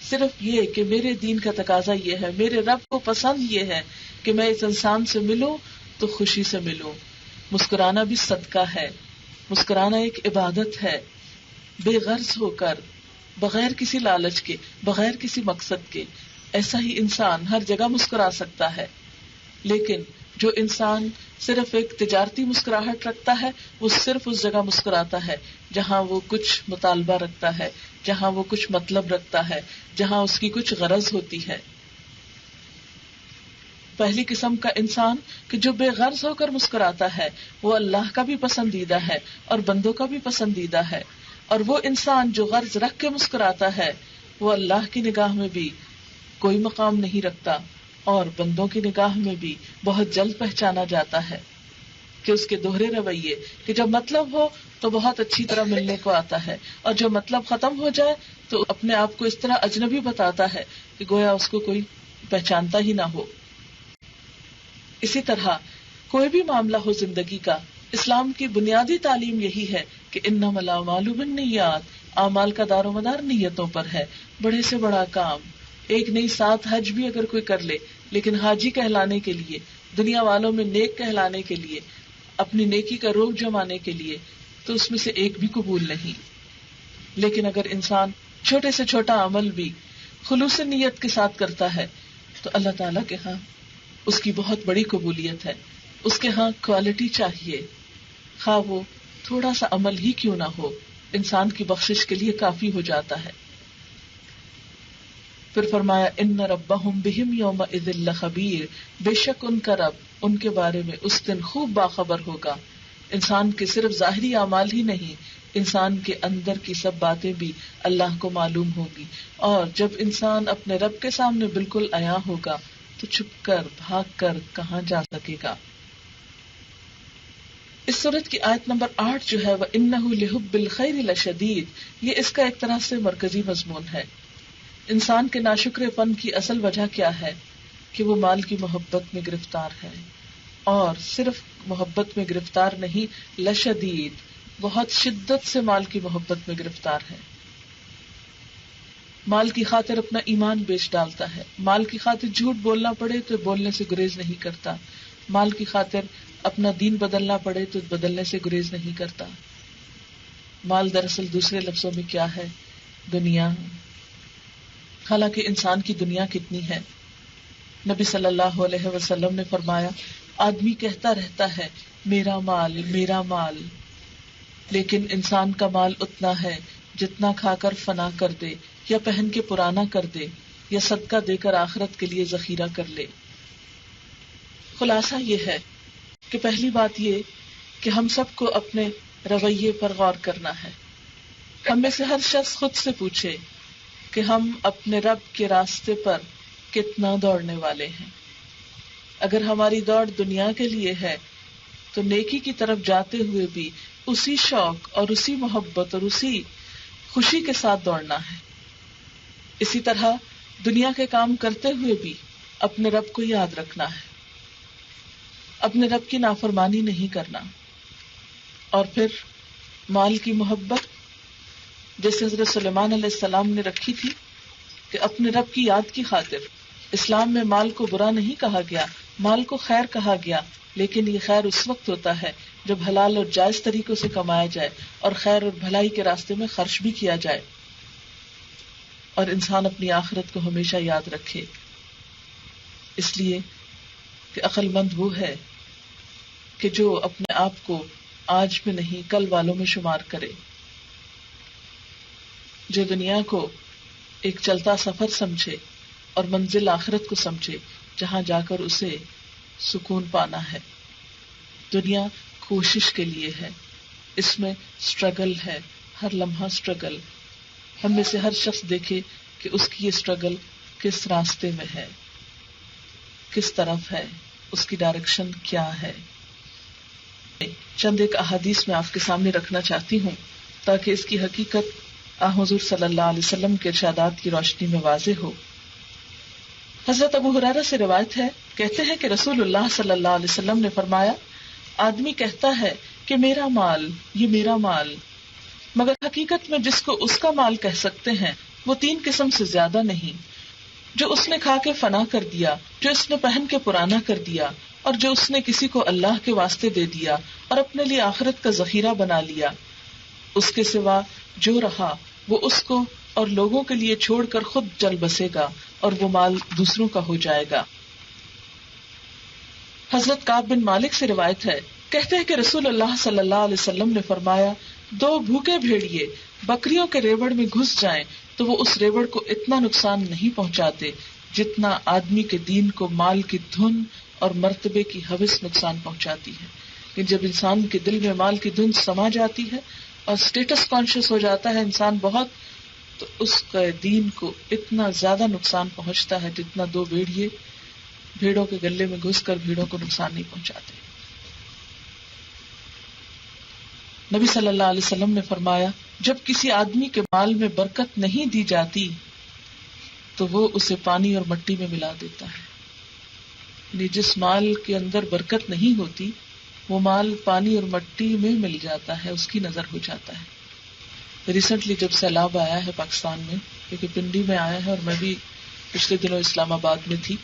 صرف یہ کہ میرے دین کا تقاضا یہ ہے، میرے رب کو پسند یہ ہے کہ میں اس انسان سے ملوں تو خوشی سے ملوں، مسکرانا بھی صدقہ ہے، مسکرانا ایک عبادت ہے، بے غرض ہو کر، بغیر کسی لالچ کے، بغیر کسی مقصد کے. ایسا ہی انسان ہر جگہ مسکرا سکتا ہے. لیکن جو انسان صرف ایک تجارتی مسکراہٹ رکھتا ہے وہ صرف اس جگہ مسکراتا ہے جہاں وہ کچھ مطالبہ رکھتا ہے، جہاں وہ کچھ مطلب رکھتا ہے، جہاں اس کی کچھ غرض ہوتی ہے. پہلی قسم کا انسان کہ جو بے غرض ہو کر مسکراتا ہے وہ اللہ کا بھی پسندیدہ ہے اور بندوں کا بھی پسندیدہ ہے. اور وہ انسان جو غرض رکھ کے مسکراتا ہے وہ اللہ کی نگاہ میں بھی کوئی مقام نہیں رکھتا اور بندوں کی نگاہ میں بھی بہت جلد پہچانا جاتا ہے کہ اس کے دوہرے رویے کہ جب مطلب ہو تو بہت اچھی طرح ملنے کو آتا ہے اور جو مطلب ختم ہو جائے تو اپنے آپ کو اس طرح اجنبی بتاتا ہے کہ گویا اس کو کوئی پہچانتا ہی نہ ہو. اسی طرح کوئی بھی معاملہ ہو زندگی کا، اسلام کی بنیادی تعلیم یہی ہے کہ انما الاعمال بالنیات، اعمال کا دار و مدار نیتوں پر ہے. بڑے سے بڑا کام، ایک نہیں 7 حج بھی اگر کوئی کر لے لیکن حاجی کہلانے کے لیے، دنیا والوں میں نیک کہلانے کے لیے، اپنی نیکی کا روگ جمانے کے لیے، تو اس میں سے ایک بھی قبول نہیں. لیکن اگر انسان چھوٹے سے چھوٹا عمل بھی خلوص نیت کے ساتھ کرتا ہے تو اللہ تعالیٰ کے ہاں اس کی بہت بڑی قبولیت ہے. اس کے ہاں کوالٹی چاہیے، خواہ وہ تھوڑا سا عمل ہی کیوں نہ ہو، انسان کی بخشش کے لیے کافی ہو جاتا ہے. پھر فرمایا ان ربہم بہم یومئذ لخبیر، بے شک ان کا رب ان کے بارے میں اس دن خوب باخبر ہوگا. انسان کے صرف ظاہری اعمال ہی نہیں، انسان کے اندر کی سب باتیں بھی اللہ کو معلوم ہوگی. اور جب انسان اپنے رب کے سامنے بالکل عیاں ہوگا تو چھپ کر بھاگ کر کہاں جا سکے گا. اس سورت کی آیت نمبر 8 جو ہے وَإِنَّهُ لِحُبِّ الْخَيْرِ لَشَدِيدٌ، یہ اس کا ایک طرح سے مرکزی مضمون ہے. انسان کے ناشکر فن کی اصل وجہ کیا ہے کہ وہ مال کی محبت میں گرفتار ہے، اور صرف محبت میں گرفتار نہیں، لشدید، بہت شدت سے مال کی محبت میں گرفتار ہے. مال کی خاطر اپنا ایمان بیچ ڈالتا ہے، مال کی خاطر جھوٹ بولنا پڑے تو بولنے سے گریز نہیں کرتا، مال کی خاطر اپنا دین بدلنا پڑے تو بدلنے سے گریز نہیں کرتا. مال دراصل دوسرے لفظوں میں کیا ہے؟ دنیا. حالانکہ انسان کی دنیا کتنی ہے. نبی صلی اللہ علیہ وسلم نے فرمایا آدمی کہتا رہتا ہے میرا مال میرا مال، لیکن انسان کا مال اتنا ہے جتنا کھا کر فنا کر دے یا پہن کے پرانا کر دے یا صدقہ دے کر آخرت کے لیے ذخیرہ کر لے. خلاصہ یہ ہے کہ پہلی بات یہ کہ ہم سب کو اپنے رویے پر غور کرنا ہے. ہم میں سے ہر شخص خود سے پوچھے کہ ہم اپنے رب کے راستے پر کتنا دوڑنے والے ہیں. اگر ہماری دوڑ دنیا کے لیے ہے تو نیکی کی طرف جاتے ہوئے بھی اسی شوق اور اسی محبت اور اسی خوشی کے ساتھ دوڑنا ہے. اسی طرح دنیا کے کام کرتے ہوئے بھی اپنے رب کو یاد رکھنا ہے، اپنے رب کی نافرمانی نہیں کرنا. اور پھر مال کی محبت جیسے حضرت سلیمان علیہ السلام نے رکھی تھی کہ اپنے رب کی یاد کی خاطر. اسلام میں مال کو برا نہیں کہا گیا، مال کو خیر کہا گیا، لیکن یہ خیر اس وقت ہوتا ہے جب حلال اور جائز طریقوں سے کمایا جائے اور خیر اور بھلائی کے راستے میں خرچ بھی کیا جائے، اور انسان اپنی آخرت کو ہمیشہ یاد رکھے. اس لیے کہ عقل مند وہ ہے کہ جو اپنے آپ کو آج میں نہیں کل والوں میں شمار کرے، جو دنیا کو ایک چلتا سفر سمجھے اور منزل آخرت کو سمجھے جہاں جا کر اسے سکون پانا ہے. دنیا کوشش کے لیے ہے، اس میں سٹرگل ہے، ہر لمحہ سٹرگل. ہم میں سے ہر شخص دیکھے کہ اس کی یہ سٹرگل کس راستے میں ہے، کس طرف ہے، اس کی ڈائریکشن کیا ہے. چند ایک احادیث میں آپ کے سامنے رکھنا چاہتی ہوں تاکہ اس کی حقیقت حضور صلی اللہ علیہ وسلم کے ارشادات کی روشنی میں واضح ہو. حضرت ابو ہریرہ سے روایت ہے، کہتے ہیں کہ رسول اللہ صلی اللہ علیہ وسلم نے فرمایا آدمی کہتا ہے کہ میرا مال، یہ میرا مال، مگر حقیقت میں جس کو اس کا مال کہہ سکتے ہیں وہ 3 قسم سے زیادہ نہیں. جو اس نے کھا کے فنا کر دیا، جو اس نے پہن کے پرانا کر دیا، اور جو اس نے کسی کو اللہ کے واسطے دے دیا اور اپنے لیے آخرت کا ذخیرہ بنا لیا، اس کے سوا جو رہا وہ اس کو اور لوگوں کے لیے چھوڑ کر خود چل بسے گا اور وہ مال دوسروں کا ہو جائے گا۔ حضرت کعب بن مالک سے روایت ہے، کہتے ہیں کہ رسول اللہ صلی اللہ علیہ وسلم نے فرمایا، 2 بھوکے بھیڑیے بکریوں کے ریوڑ میں گھس جائیں تو وہ اس ریوڑ کو اتنا نقصان نہیں پہنچاتے جتنا آدمی کے دین کو مال کی دھن اور مرتبے کی ہوس نقصان پہنچاتی ہے۔ کہ جب انسان کے دل میں مال کی دھن سما جاتی ہے اور اسٹیٹس کانشیس ہو جاتا ہے انسان بہت، تو اس کا دین کو اتنا زیادہ نقصان پہنچتا ہے جتنا 2 بھیڑیے بھیڑوں کے گلے میں گھس کر بھیڑوں کو نقصان نہیں پہنچاتے۔ نبی صلی اللہ علیہ وسلم نے فرمایا، جب کسی آدمی کے مال میں برکت نہیں دی جاتی تو وہ اسے پانی اور مٹی میں ملا دیتا ہے۔ یعنی جس مال کے اندر برکت نہیں ہوتی وہ مال پانی اور مٹی میں مل جاتا ہے، اس کی نظر ہو جاتا ہے۔ ریسنٹلی جب سیلاب آیا ہے پاکستان میں، کیونکہ پنڈی میں آیا ہے اور میں بھی پچھلے دنوں اسلام آباد میں تھی،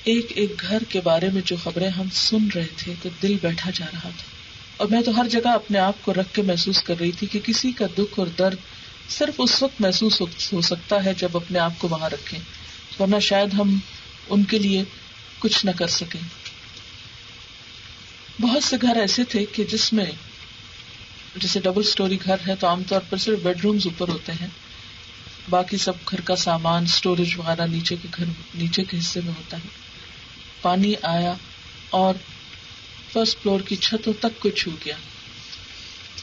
ایک ایک گھر کے بارے میں جو خبریں ہم سن رہے تھے تو دل بیٹھا جا رہا تھا، اور میں تو ہر جگہ اپنے آپ کو رکھ کے محسوس کر رہی تھی کہ کسی کا دکھ اور درد صرف اس وقت محسوس ہو سکتا ہے جب اپنے آپ کو وہاں رکھیں، ورنہ شاید ہم ان کے لیے کچھ نہ کر سکیں۔ بہت سے گھر ایسے تھے کہ جس میں جیسے ڈبل سٹوری گھر ہے تو عام طور پر صرف بیڈ رومز اوپر ہوتے ہیں، باقی سب گھر کا سامان سٹوریج وغیرہ نیچے کے حصے میں ہوتا ہے۔ پانی آیا اور فرسٹ فلور کی چھتوں تک کو چھو گیا،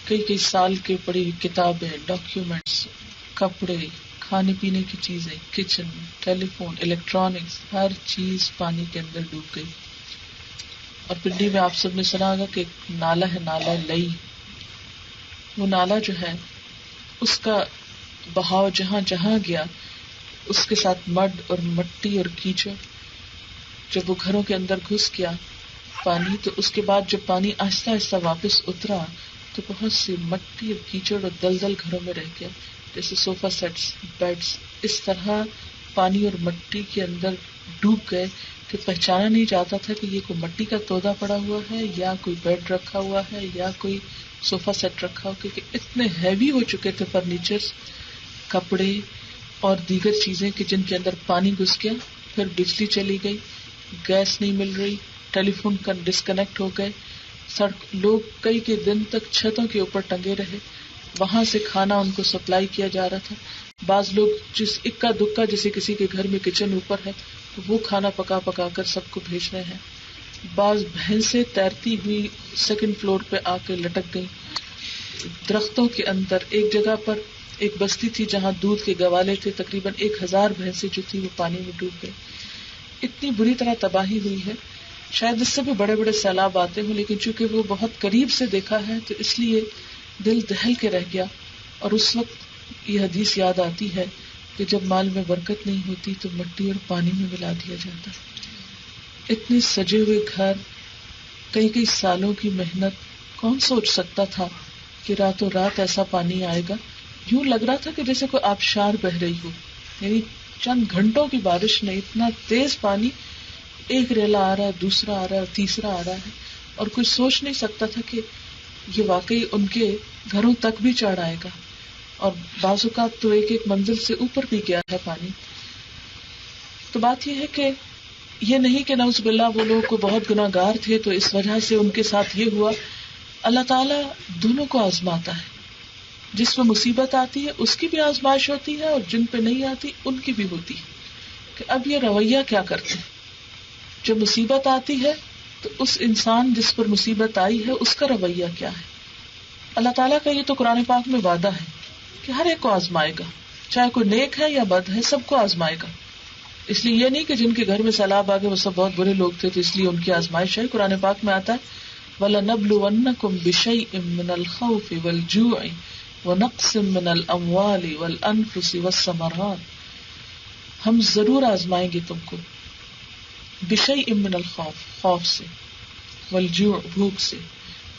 کئی سال کے پڑی ہوئی کتابیں، ڈاکیومنٹس، کپڑے، کھانے پینے کی چیزیں، کچن، ٹیلی فون، الیکٹرانکس، ہر چیز پانی کے اندر ڈوب گئی۔ اور پنڈی میں آپ سب نے سنا ہوگا کہ ایک نالا ہے، نالا لئی، وہ نالا جو ہے اس کا بہاؤ جہاں جہاں گیا اس کے ساتھ مڈ اور مٹی اور کیچڑ، جب وہ گھروں کے اندر گھس گیا پانی، تو اس کے بعد جب پانی آہستہ آہستہ واپس اترا تو بہت سی مٹی اور کیچڑ اور دلدل گھروں میں رہ گیا، جیسے صوفہ سیٹس، بیڈس اس طرح پانی اور مٹی کے اندر ڈوب گئے کہ پہچانا نہیں جاتا تھا کہ یہ کوئی مٹی کا تودا پڑا ہوا ہے یا کوئی بیڈ رکھا ہوا ہے یا کوئی صوفہ سیٹ رکھا ہوا، کیونکہ اتنے ہیوی ہو چکے تھے فرنیچر، کپڑے اور دیگر چیزیں کہ جن کے اندر پانی گھس گیا۔ پھر بجلی چلی گئی، گیس نہیں مل رہی، ٹیلی فون کا ڈسکنیکٹ ہو گئے، لوگ کئی دن تک چھتوں کے اوپر ٹنگے رہے، وہاں سے کھانا ان کو سپلائی کیا جا رہا تھا۔ بعض لوگ جس اکا دکا جیسے کسی کے گھر میں کچن اوپر ہے تو وہ کھانا پکا پکا کر سب کو بھیج رہے ہیں۔ بعض بھینسیں تیرتی ہوئی 2nd فلور پہ آ کے لٹک گئی درختوں کے اندر۔ ایک جگہ پر ایک بستی تھی جہاں دودھ کے گوالے تھے، تقریباً 1000 بھینسیں جو تھی وہ پانی میں ڈوب گئی۔ اتنی بری طرح تباہی ہوئی ہے، شاید اس سے بھی بڑے بڑے سیلاب آتے ہوں، لیکن چونکہ وہ بہت قریب سے دیکھا ہے تو اس لیے دل دہل کے رہ گیا۔ اور اس وقت یہ حدیث یاد آتی ہے کہ جب مال میں برکت نہیں ہوتی تو مٹی اور پانی میں ملا دیا جاتا ہے۔ اتنے سجے ہوئے گھر، کئی سالوں کی محنت، کون سوچ سکتا تھا کہ راتوں رات ایسا پانی آئے گا؟ یوں لگ رہا تھا کہ جیسے کوئی آبشار بہ رہی ہو، یعنی چند گھنٹوں کی بارش نے اتنا تیز پانی، ایک ریلا آ رہا ہے، دوسرا آ رہا ہے، تیسرا آ رہا ہے، اور کوئی سوچ نہیں سکتا تھا کہ یہ واقعی ان کے گھروں تک بھی چڑھ آئے گا، اور بعض اوقات تو ایک منزل سے اوپر بھی گیا ہے پانی۔ تو بات یہ ہے کہ یہ نہیں کہ نعوذ باللہ وہ لوگ کو بہت گناہ گار تھے تو اس وجہ سے ان کے ساتھ یہ ہوا۔ اللہ تعالیٰ دونوں کو آزماتا ہے، جس پہ مصیبت آتی ہے اس کی بھی آزمائش ہوتی ہے اور جن پہ نہیں آتی ان کی بھی ہوتی ہے، کہ اب یہ رویہ کیا کرتے ہیں۔ جب مصیبت آتی ہے تو اس انسان جس پر مصیبت آئی ہے اس کا رویہ کیا ہے۔ اللہ تعالیٰ کا یہ تو قرآن پاک میں وعدہ ہے کہ ہر ایک کو آزمائے گا، چاہے کوئی نیک ہے یا بد ہے، سب کو آزمائے گا۔ اس لیے یہ نہیں کہ جن کے گھر میں سیلاب آ گئے وہ سب بہت برے لوگ تھے تو اس لیے ان کی آزمائش ہے۔ قرآن پاک میں آتا ہے وَلَنَبْلُوَنَّكُمْ بِشَيْءٍ مِّنَ الْخَوْفِ وَالْجُوعِ وَنَقْصٍ مِّنَ الْأَمْوَالِ وَالْأَنفُسِ وَالثَّمَرَاتِ، ہم ضرور آزمائیں گے تم کو، بِشَيْءٍ مِّنَ الْخَوْفِ، خوف سے، وَالْجُوعِ بھوک سے،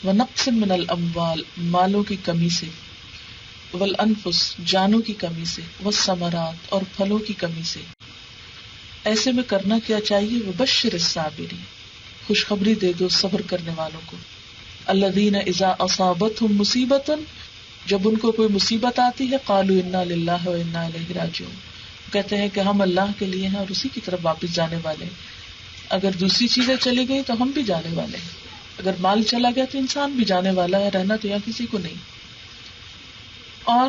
وَنَقْصٍ مِّنَ الْأَمْوَالِ مالوں کی کمی سے، وَالْأَنفُسِ جانوں کی کمی سے، وَالثَّمَرَاتِ اور پھلوں کی کمی سے۔ ایسے میں کرنا کیا چاہیے؟ وبشر الصابرین، خوشخبری دے دو صبر کرنے والوں کو. الذین اذا اصابتهم مصیبۃ، جب ان کو کوئی مصیبت آتی ہے، قالوا انا للہ و انا الیہ راجعون، کہتے ہیں کہ ہم اللہ کے لیے ہیں اور اسی کی طرف واپس جانے والے ہیں. اگر دوسری چیزیں چلی گئی تو ہم بھی جانے والے ہیں، اگر مال چلا گیا تو انسان بھی جانے والا ہے، رہنا تو یہاں کسی کو نہیں. اور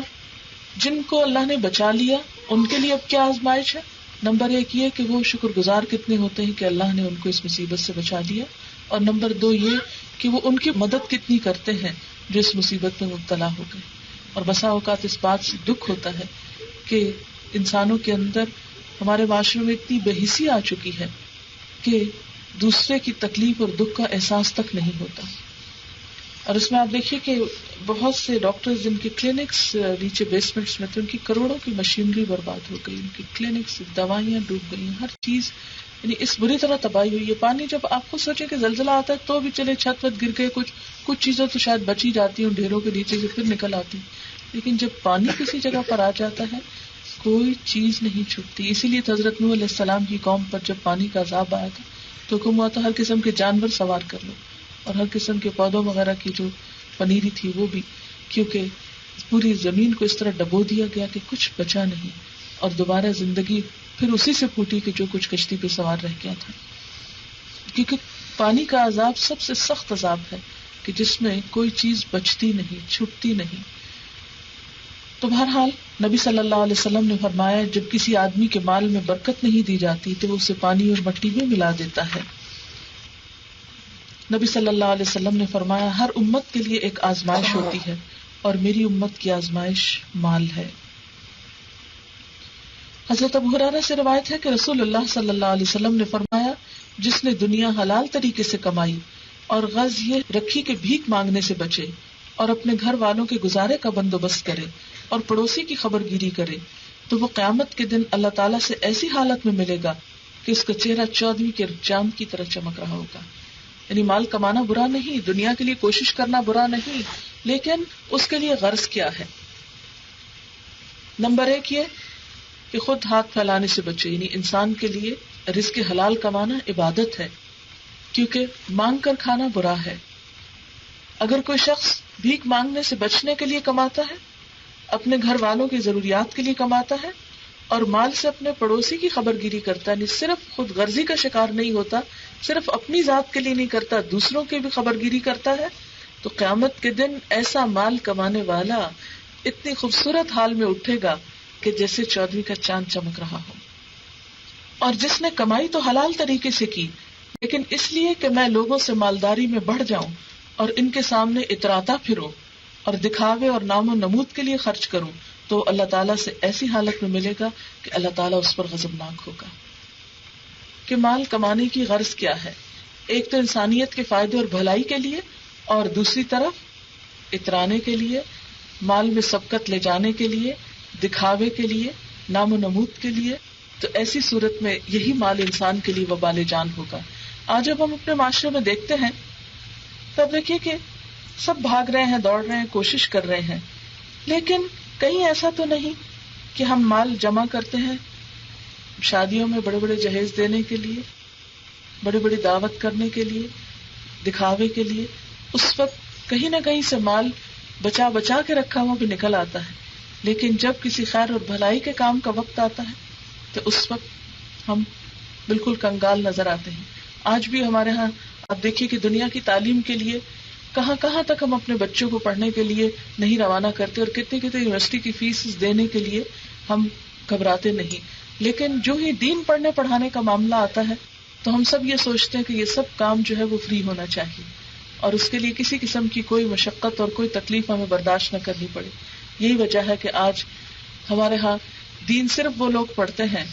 جن کو اللہ نے بچا لیا ان کے لیے اب کیا آزمائش ہے؟ نمبر 1 یہ کہ وہ شکر گزار کتنے ہوتے ہیں کہ اللہ نے ان کو اس مصیبت سے بچا لیا، اور نمبر 2 یہ کہ وہ ان کی مدد کتنی کرتے ہیں جو اس مصیبت میں مبتلا ہو گئے. اور بسا اوقات اس بات سے دکھ ہوتا ہے کہ انسانوں کے اندر، ہمارے معاشرے میں اتنی بے حسی آ چکی ہے کہ دوسرے کی تکلیف اور دکھ کا احساس تک نہیں ہوتا. اور اس میں آپ دیکھیے کہ بہت سے ڈاکٹرز جن کے کلینکس نیچے بیسمنٹس میں تھے، ان کی کروڑوں کی مشینری برباد ہو گئی، ان کی کلینکس، دوائیاں ڈوب گئی، ہر چیز یعنی اس بری طرح تباہی ہوئی ہے. پانی جب آپ کو سوچیں کہ زلزلہ آتا ہے تو بھی چلے چھت وت گر گئے، کچھ چیزیں تو شاید بچی جاتی ہیں ڈھیروں کے نیچے سے پھر نکل آتی، لیکن جب پانی کسی جگہ پر آ جاتا ہے کوئی چیز نہیں چھپتی. اسی لیے حضرت نوح علیہ السلام کی قوم پر جب پانی کا عذاب آیا تھا تو حکم ہوا تھا ہر قسم کے جانور سوار کر لو، اور ہر قسم کے پودوں وغیرہ کی جو پنیری تھی وہ بھی، کیونکہ پوری زمین کو اس طرح ڈبو دیا گیا کہ کچھ بچا نہیں، اور دوبارہ زندگی پھر اسی سے پھوٹی کہ جو کچھ کشتی پہ سوار رہ گیا تھا. کیونکہ پانی کا عذاب سب سے سخت عذاب ہے کہ جس میں کوئی چیز بچتی نہیں، چھپتی نہیں. تو بہرحال نبی صلی اللہ علیہ وسلم نے فرمایا جب کسی آدمی کے مال میں برکت نہیں دی جاتی تو وہ اسے پانی اور مٹی میں ملا دیتا ہے. نبی صلی اللہ علیہ وسلم نے فرمایا ہر امت کے لیے ایک آزمائش ہوتی ہے اور میری امت کی آزمائش مال ہے. حضرت ابو ہریرہ سے روایت ہے کہ رسول اللہ صلی اللہ علیہ وسلم نے فرمایا جس نے دنیا حلال طریقے سے کمائی اور غرض یہ رکھی کہ بھیک مانگنے سے بچے اور اپنے گھر والوں کے گزارے کا بندوبست کرے اور پڑوسی کی خبر گیری کرے تو وہ قیامت کے دن اللہ تعالیٰ سے ایسی حالت میں ملے گا کہ اس کا چہرہ 14ویں کے چاند کی طرح چمک رہا ہوگا. یعنی مال کمانا برا نہیں، دنیا کے لیے کوشش کرنا برا نہیں، لیکن اس کے لیے غرض کیا ہے؟ نمبر 1 یہ کہ خود ہاتھ پھیلانے سے بچے، یعنی انسان کے لیے رزق حلال کمانا عبادت ہے، کیونکہ مانگ کر کھانا برا ہے. اگر کوئی شخص بھیک مانگنے سے بچنے کے لیے کماتا ہے، اپنے گھر والوں کی ضروریات کے لیے کماتا ہے اور مال سے اپنے پڑوسی کی خبر گیری کرتا ہے، یعنی صرف خود غرضی کا شکار نہیں ہوتا، صرف اپنی ذات کے لیے نہیں کرتا، دوسروں کی بھی خبر گیری کرتا ہے، تو قیامت کے دن ایسا مال کمانے والا اتنی خوبصورت حال میں اٹھے گا کہ جیسے 14ویں کا چاند چمک رہا ہو. اور جس نے کمائی تو حلال طریقے سے کی لیکن اس لیے کہ میں لوگوں سے مالداری میں بڑھ جاؤں اور ان کے سامنے اتراتا پھروں اور دکھاوے اور نام و نمود کے لیے خرچ کروں، تو اللہ تعالیٰ سے ایسی حالت میں ملے گا کہ اللہ تعالیٰ اس پر غضبناک ہوگا. کہ مال کمانے کی غرض کیا ہے؟ ایک تو انسانیت کے فائدے اور بھلائی کے لیے، اور دوسری طرف اترانے کے لیے، مال میں سبقت لے جانے کے لیے، دکھاوے کے لیے، نام و نمود کے لیے. تو ایسی صورت میں یہی مال انسان کے لیے وبال جان ہوگا. آج جب ہم اپنے معاشرے میں دیکھتے ہیں تب دیکھیے کہ سب بھاگ رہے ہیں، دوڑ رہے ہیں، کوشش کر رہے ہیں، لیکن کہیں ایسا تو نہیں کہ ہم مال جمع کرتے ہیں شادیوں میں بڑے بڑے جہیز دینے کے لیے، بڑی بڑی دعوت کرنے کے لیے، دکھاوے کے لیے. اس وقت کہیں نہ کہیں سے مال بچا بچا کے رکھا ہوا بھی نکل آتا ہے، لیکن جب کسی خیر اور بھلائی کے کام کا وقت آتا ہے تو اس وقت ہم بالکل کنگال نظر آتے ہیں. آج بھی ہمارے ہاں آپ دیکھیے کہ دنیا کی تعلیم کے لیے کہاں کہاں تک ہم اپنے بچوں کو پڑھنے کے لیے نہیں روانہ کرتے، اور کتنی کتنی یونیورسٹی کی فیس دینے کے لیے ہم گھبراتے نہیں. لیکن جو ہی دین پڑھنے پڑھانے کا معاملہ آتا ہے تو ہم سب یہ سوچتے ہیں کہ یہ سب کام جو ہے وہ فری ہونا چاہیے اور اس کے لیے کسی قسم کی کوئی مشقت اور کوئی تکلیف ہمیں برداشت نہ کرنی پڑے. یہی وجہ ہے کہ آج ہمارے ہاں دین صرف وہ لوگ پڑھتے ہیں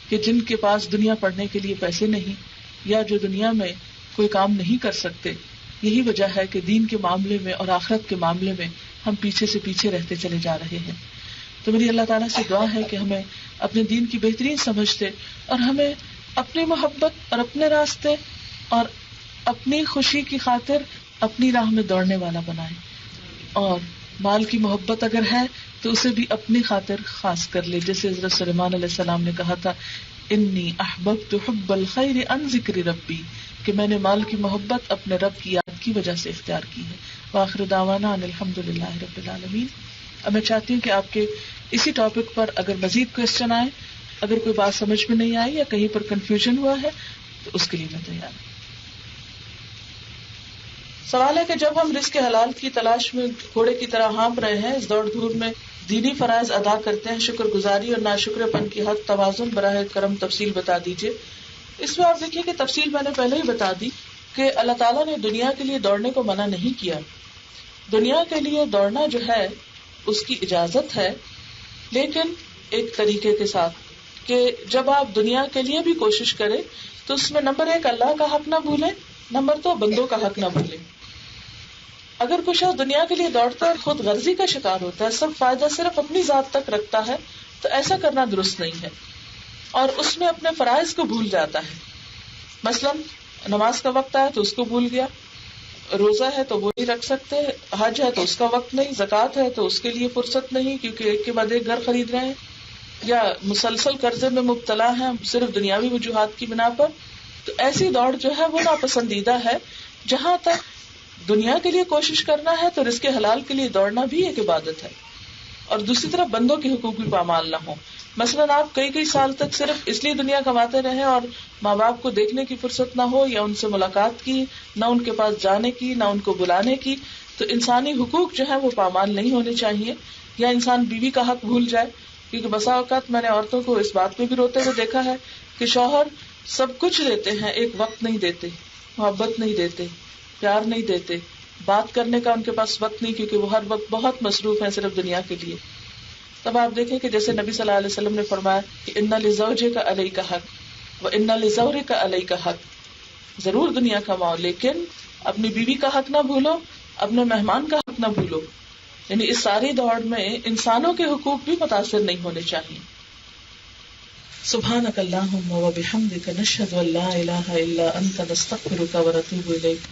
کہ جن کے پاس دنیا پڑھنے کے لیے پیسے نہیں یا جو دنیا میں کوئی کام نہیں کر سکتے. یہی وجہ ہے کہ دین کے معاملے میں اور آخرت کے معاملے میں ہم پیچھے سے پیچھے رہتے چلے جا رہے ہیں. تو میری اللہ تعالیٰ سے دعا ہے کہ ہمیں اپنے دین کی بہترین سمجھ دے اور ہمیں اپنی محبت اور اپنے راستے اور اپنی خوشی کی خاطر اپنی راہ میں دوڑنے والا بنائے. اور مال کی محبت اگر ہے تو اسے بھی اپنی خاطر خاص کر لے، جیسے حضرت سلیمان علیہ السلام نے کہا تھا انی احببت حب الخیر عن ذکر ربی، کہ میں نے مال کی محبت اپنے رب کی یاد کی وجہ سے اختیار کی ہے. وآخر دعوانا ان الحمد للہ رب العالمین. اب میں چاہتی ہوں کہ آپ کے اسی ٹاپک پر اگر مزید کوشچن آئے، اگر کوئی بات سمجھ میں نہیں آئی یا کہیں پر کنفیوژن ہوا ہے تو اس کے لیے میں تیار ہوں. سوال ہے کہ جب ہم رزق حلال کی تلاش میں گھوڑے کی طرح ہانپ رہے ہیں، اس دوڑ دھوپ میں دینی فرائض ادا کرتے ہیں، شکر گزاری اور ناشکر پن کی حد توازن براہ کرم تفصیل بتا دیجیے. اس میں آپ دیکھیے کہ تفصیل میں نے پہلے ہی بتا دی کہ اللہ تعالیٰ نے دنیا کے لیے دوڑنے کو منع نہیں کیا. دنیا کے لیے دوڑنا جو ہے اس کی اجازت ہے، لیکن ایک طریقے کے ساتھ کہ جب آپ دنیا کے لیے بھی کوشش کریں تو اس میں نمبر 1 اللہ کا حق نہ بھولیں، نمبر 2 بندوں کا حق نہ بھولیں. اگر کچھ شخص دنیا کے لیے دوڑتا ہے اور خود غرضی کا شکار ہوتا ہے، سب فائدہ صرف اپنی ذات تک رکھتا ہے، تو ایسا کرنا درست نہیں ہے اور اس میں اپنے فرائض کو بھول جاتا ہے. مثلا نماز کا وقت آیا تو اس کو بھول گیا، روزہ ہے تو وہ نہیں رکھ سکتے، حج ہے تو اس کا وقت نہیں، زکوٰۃ ہے تو اس کے لیے فرصت نہیں کیونکہ ایک کے بعد ایک گھر خرید رہے ہیں، یا مسلسل قرضے میں مبتلا ہیں صرف دنیاوی وجوہات کی بنا پر. تو ایسی دوڑ جو ہے وہ ناپسندیدہ ہے. جہاں تک دنیا کے لیے کوشش کرنا ہے تو رزق حلال کے لیے دوڑنا بھی ایک عبادت ہے، اور دوسری طرف بندوں کے حقوق بھی پامال نہ ہوں. مثلا آپ کئی سال تک صرف اس لیے دنیا کماتے رہے اور ماں باپ کو دیکھنے کی فرصت نہ ہو، یا ان سے ملاقات کی، نہ ان کے پاس جانے کی، نہ ان کو بلانے کی، تو انسانی حقوق جو ہے وہ پامال نہیں ہونے چاہیے. یا انسان بیوی کا حق بھول جائے، کیونکہ بسا اوقات میں نے عورتوں کو اس بات پہ بھی روتے ہوئے دیکھا ہے کہ شوہر سب کچھ دیتے ہیں، ایک وقت نہیں دیتے، محبت نہیں دیتے، پیار نہیں دیتے، بات کرنے کا ان کے پاس وقت نہیں، کیونکہ وہ ہر وقت بہت مصروف ہیں صرف دنیا کے لیے. تب آپ دیکھیں کہ جیسے نبی صلی اللہ علیہ وسلم نے فرمایا کہ ان لزوجک علیک حق و ان لزورک علیک حق، ضرور دنیا کماؤ لیکن اپنی بیوی کا حق نہ بھولو، اپنے مہمان کا حق نہ بھولو. یعنی اس ساری دوڑ میں انسانوں کے حقوق بھی متاثر نہیں ہونے چاہیے. سبحانک اللہم و بحمدک نشہد ان لا الہ الا انت نستغفرک و نتوب الیک.